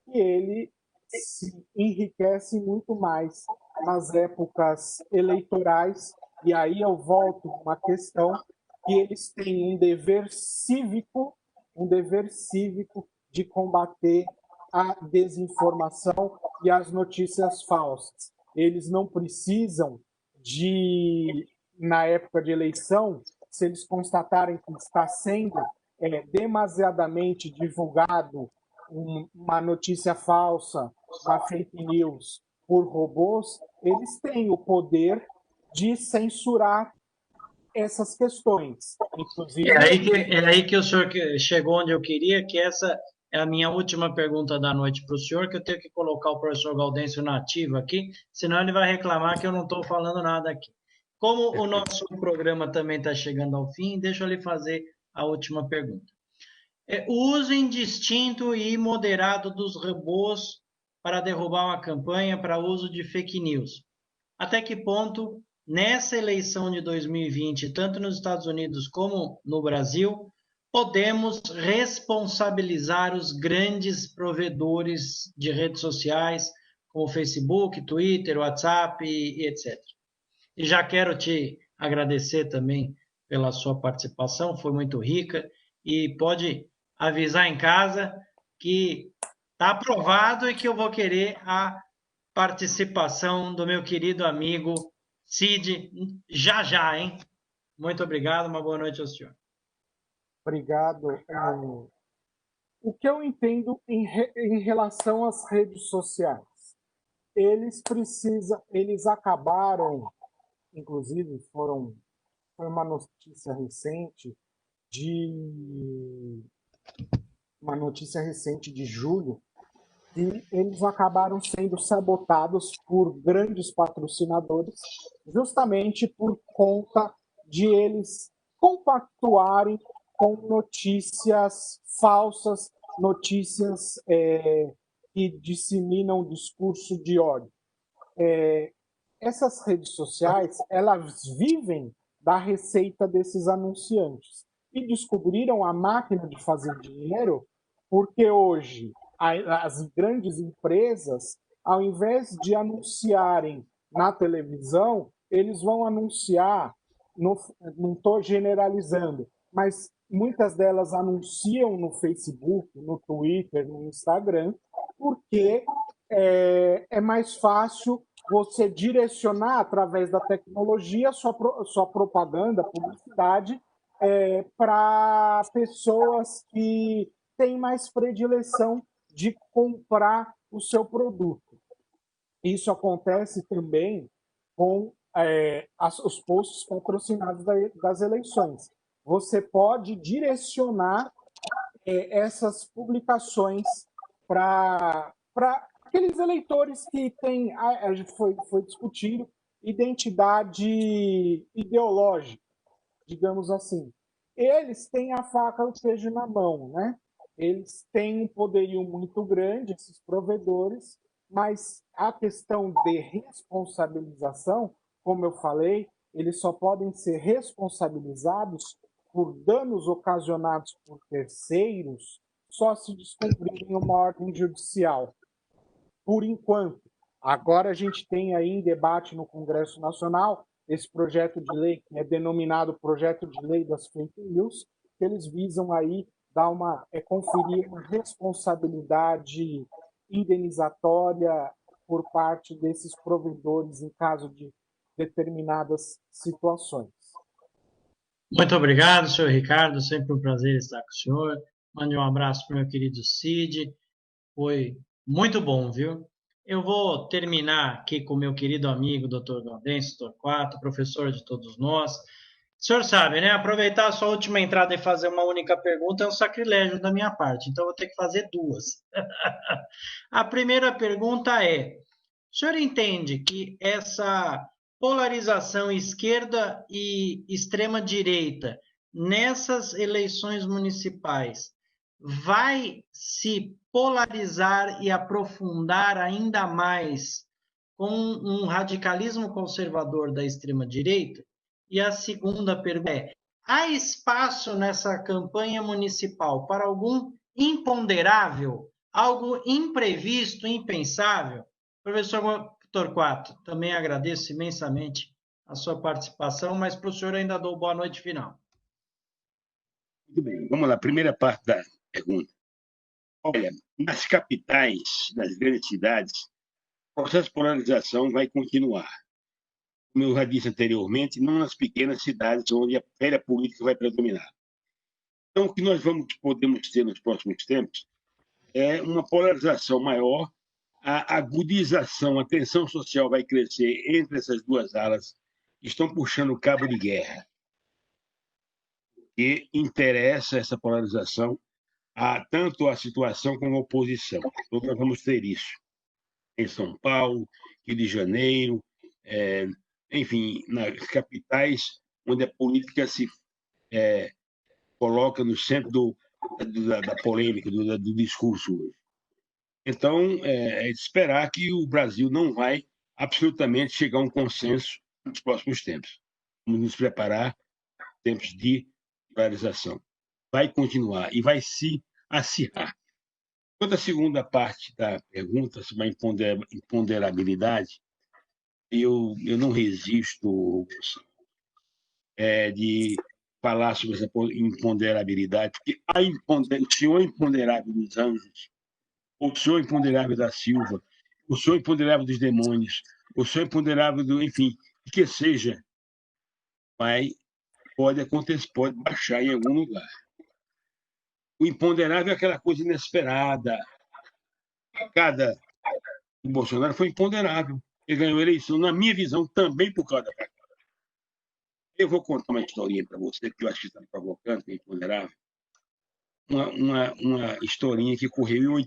que ele se enriquece muito mais nas épocas eleitorais, e aí eu volto a uma questão que eles têm um dever cívico de combater a desinformação e as notícias falsas. Eles não precisam de, na época de eleição, se eles constatarem que está sendo demasiadamente divulgado uma notícia falsa, uma fake news por robôs, eles têm o poder de censurar essas questões. Inclusive, É aí que o senhor chegou onde eu queria, que essa é a minha última pergunta da noite para o senhor, que eu tenho que colocar o professor Gaudêncio na ativa aqui, senão ele vai reclamar que eu não estou falando nada aqui. Como o nosso programa também está chegando ao fim, deixa eu lhe fazer a última pergunta. O uso indistinto e imoderado dos robôs para derrubar uma campanha para uso de fake news. Até que ponto, nessa eleição de 2020, tanto nos Estados Unidos como no Brasil, podemos responsabilizar os grandes provedores de redes sociais, como Facebook, Twitter, WhatsApp e etc. E já quero te agradecer também pela sua participação, foi muito rica, e pode avisar em casa que está aprovado e que eu vou querer a participação do meu querido amigo Cid já, hein? Muito obrigado, uma boa noite ao senhor. Obrigado. O que eu entendo em relação às redes sociais? Eles acabaram, inclusive foi uma notícia recente de julho, e eles acabaram sendo sabotados por grandes patrocinadores, justamente por conta de eles compactuarem com notícias falsas, notícias que disseminam discurso de ódio. Essas redes sociais, elas vivem da receita desses anunciantes e descobriram a máquina de fazer dinheiro, porque hoje as grandes empresas, ao invés de anunciarem na televisão, eles vão anunciar, não estou generalizando, mas muitas delas anunciam no Facebook, no Twitter, no Instagram, porque é mais fácil você direcionar através da tecnologia sua propaganda, publicidade, para pessoas que têm mais predileção de comprar o seu produto. Isso acontece também com os posts patrocinados das eleições. Você pode direcionar essas publicações para aqueles eleitores que têm, foi discutido, identidade ideológica, digamos assim. Eles têm a faca e o queijo na mão, né? eles têm um poderio muito grande, esses provedores, mas a questão de responsabilização, como eu falei, eles só podem ser responsabilizados por danos ocasionados por terceiros só se descumprirem uma ordem judicial. Por enquanto. Agora a gente tem aí em debate no Congresso Nacional esse projeto de lei, que é denominado Projeto de Lei das Fake News, que eles visam aí dar conferir uma responsabilidade indenizatória por parte desses provedores em caso de determinadas situações. Muito obrigado, senhor Ricardo. Sempre um prazer estar com o senhor. Mande um abraço para o meu querido Cid. Foi muito bom, viu? Eu vou terminar aqui com o meu querido amigo, Dr. Gaudêncio Torquato, professor de todos nós. O senhor sabe, né? Aproveitar a sua última entrada e fazer uma única pergunta é um sacrilégio da minha parte, então eu vou ter que fazer duas. A primeira pergunta é: o senhor entende que essa polarização esquerda e extrema-direita nessas eleições municipais vai se polarizar e aprofundar ainda mais com um radicalismo conservador da extrema-direita? E a segunda pergunta é: há espaço nessa campanha municipal para algum imponderável, algo imprevisto, impensável? Professor Torquato, também agradeço imensamente a sua participação, mas para o senhor ainda dou boa noite final. Muito bem, vamos lá. Primeira parte da pergunta. Olha, nas capitais, nas grandes cidades, o processo de polarização vai continuar. Como eu já disse anteriormente, não nas pequenas cidades onde a velha política vai predominar. Então, o que nós podemos ter nos próximos tempos é uma polarização maior, a agudização, a tensão social vai crescer entre essas duas alas que estão puxando cabo de guerra. E interessa essa polarização tanto a situação como a oposição. Então, nós vamos ter isso em São Paulo, Rio de Janeiro, enfim, nas capitais onde a política se coloca no centro da polêmica, do discurso hoje. Então, é de esperar que o Brasil não vai absolutamente chegar a um consenso nos próximos tempos. Vamos nos preparar para tempos de polarização. Vai continuar e vai se acirrar. Quanto à segunda parte da pergunta sobre a imponderabilidade, eu não resisto de falar sobre essa imponderabilidade, porque o senhor imponderável dos anjos, o senhor imponderável da Silva, o senhor imponderável dos demônios, o senhor imponderável enfim, que seja, pode acontecer, pode baixar em algum lugar. O imponderável é aquela coisa inesperada. O Bolsonaro foi imponderável. Ele ganhou a eleição, na minha visão, também por causa da facada. Eu vou contar uma historinha para você, que eu acho que está me provocando, que é imponderável. Uma historinha que ocorreu em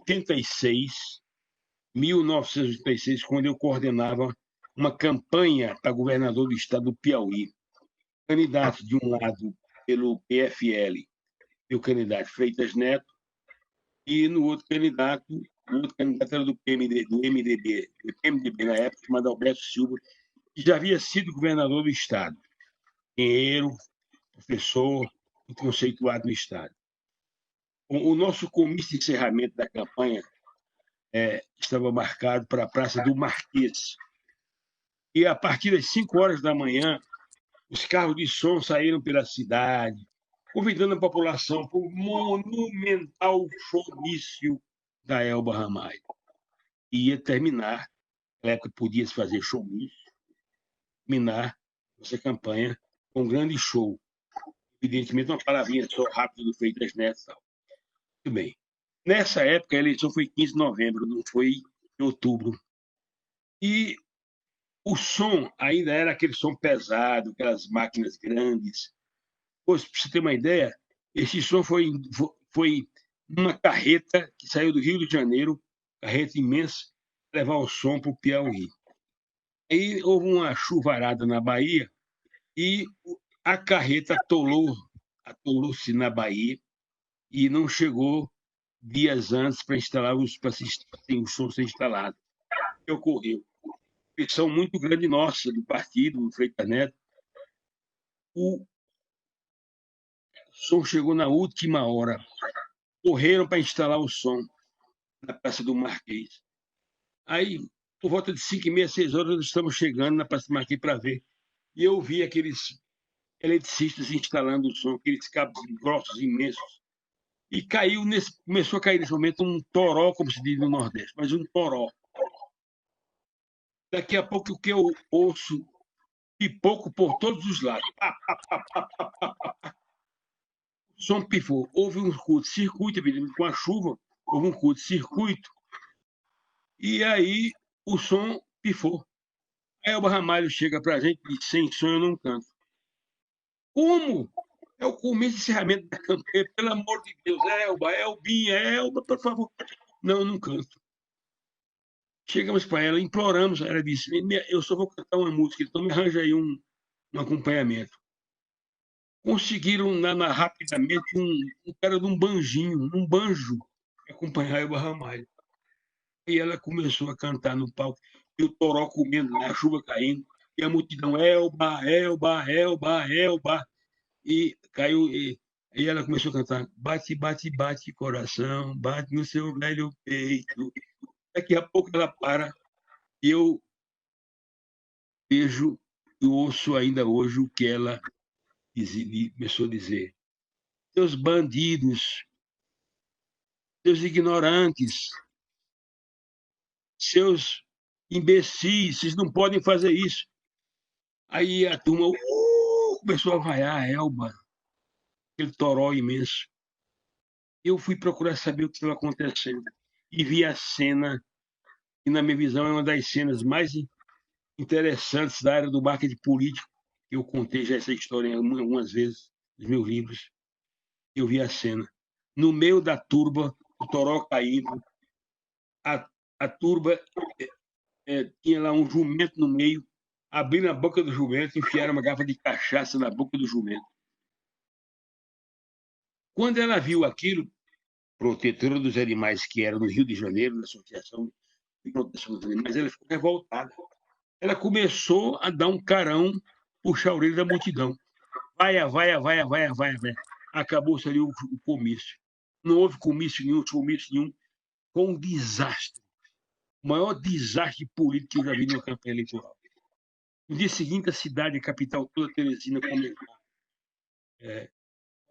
1986, quando eu coordenava uma campanha para governador do estado do Piauí. Candidato de um lado pelo PFL, e o candidato Freitas Neto, e no outro candidato era do MDB na época, chamado Alberto Silva, que já havia sido governador do estado. Engenheiro, professor, conceituado no estado. O nosso comício de encerramento da campanha estava marcado para a Praça do Marquês. E, a partir das 5 horas da manhã, os carros de som saíram pela cidade, convidando a população para o monumental showmício da Elba Ramalho. Ia terminar, na época podia-se fazer showmício, terminar essa campanha com um grande show. Evidentemente, uma palavrinha só rápida do Freitas Neto e tal. Muito bem. Nessa época, a eleição foi 15 de novembro, não foi em outubro. E o som ainda era aquele som pesado, aquelas máquinas grandes. Para você ter uma ideia, esse som foi uma carreta que saiu do Rio de Janeiro, carreta imensa, levar o som para o Piauí. Aí houve uma chuvarada na Bahia e a carreta atolou-se na Bahia e não chegou dias antes para instalar o som ser instalado. O que ocorreu? Pressão muito grande nossa, do partido, do Freitas Neto. O som chegou na última hora. Correram para instalar o som na Praça do Marquês. Aí, por volta de 5h30, 6 horas, nós estamos chegando na Praça do Marquês para ver. E eu vi aqueles eletricistas instalando o som, aqueles cabos grossos, imensos. E começou a cair nesse momento um toró, como se diz no Nordeste, mas um toró. Daqui a pouco, o que eu ouço, pipoco por todos os lados. Pá, pá, pá, pá, pá, pá, pá. O som pifou. Houve um curto-circuito, com a chuva, houve um curto-circuito. E aí o som pifou. Aí o Ramalho chega para a gente e diz: sem som eu não canto. Como? É o começo e encerramento da campanha, pelo amor de Deus, Elba, por favor. Não, não canto. Chegamos para ela, imploramos, ela disse: eu só vou cantar uma música, então me arranja aí um acompanhamento. Conseguiram rapidamente um cara de um banjo, acompanhar Elba Ramalho. E ela começou a cantar no palco, e o toró comendo, a chuva caindo, e a multidão: Elba, Elba, Elba, Elba. E caiu, e ela começou a cantar: bate, bate, bate, coração, bate no seu velho peito. Daqui a pouco ela para, e eu vejo e ouço ainda hoje o que ela começou a dizer: seus bandidos, seus ignorantes, seus imbecis, vocês não podem fazer isso. Aí a turma começou a vaiar a Elba, aquele toró imenso. Eu fui procurar saber o que estava acontecendo e vi a cena, que na minha visão é uma das cenas mais interessantes da área do marketing político. Eu contei já essa história algumas vezes nos meus livros. Eu vi a cena. No meio da turba, o toró caindo, a turba tinha lá um jumento no meio, abriram a boca do jumento, enfiaram uma garrafa de cachaça na boca do jumento. Quando ela viu aquilo, protetora dos animais, que era no Rio de Janeiro, na Associação de Proteção dos Animais, ela ficou revoltada. Ela começou a dar um carão, puxar a orelha da multidão. Vaia. Acabou-se ali o comício. Não houve comício nenhum. Foi um desastre. O maior desastre político que eu já vi numa campanha eleitoral. No dia seguinte, a cidade, a capital toda, Teresina, comentou: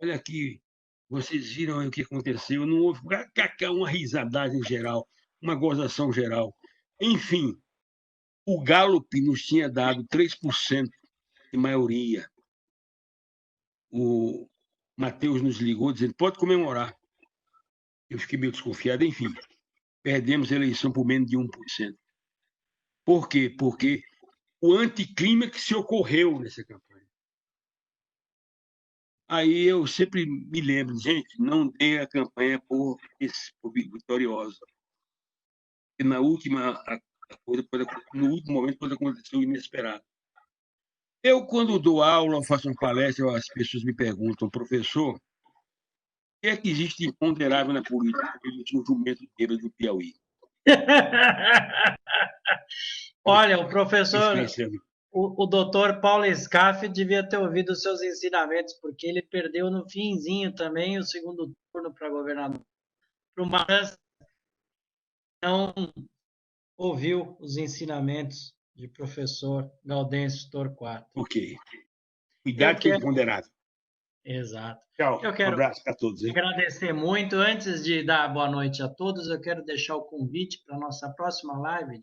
olha aqui, vocês viram o que aconteceu? Não houve uma risadagem geral, uma gozação geral. Enfim, o Gallup nos tinha dado 3% de maioria. O Matheus nos ligou dizendo: pode comemorar. Eu fiquei meio desconfiado. Enfim, perdemos a eleição por menos de 1%. Por quê? Porque o anticlímax se ocorreu nessa campanha. Aí eu sempre me lembro: gente, não dê a campanha por vitoriosa. E no último momento pode acontecer o inesperado. Eu, quando dou aula, faço uma palestra, as pessoas me perguntam: professor, o que é que existe de imponderável na política? Eu tinha um jumento do Piauí. Olha, o professor, o doutor Paulo Scaff devia ter ouvido os seus ensinamentos, porque ele perdeu no finzinho também o segundo turno para governador. Para uma não ouviu os ensinamentos de professor Gaudêncio Torquato. Ok. Cuidado que é imponderável. Exato. Tchau. Eu quero um abraço para todos. agradecer muito. Antes de dar boa noite a todos, eu quero deixar o convite para a nossa próxima live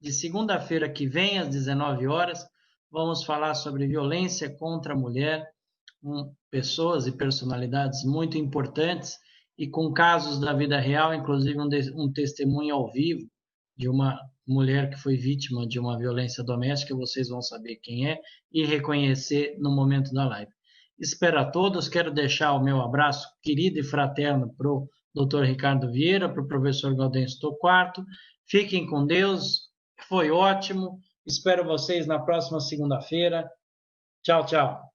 de segunda-feira que vem, às 19 horas. Vamos falar sobre violência contra a mulher, com pessoas e personalidades muito importantes e com casos da vida real, inclusive um testemunho ao vivo de uma mulher que foi vítima de uma violência doméstica. Vocês vão saber quem é e reconhecer no momento da live. Espero a todos. Quero deixar o meu abraço querido e fraterno para o Dr. Ricardo Vieira, para o professor Gaudêncio Torquato. Fiquem com Deus. Foi ótimo. Espero vocês na próxima segunda-feira. Tchau, tchau.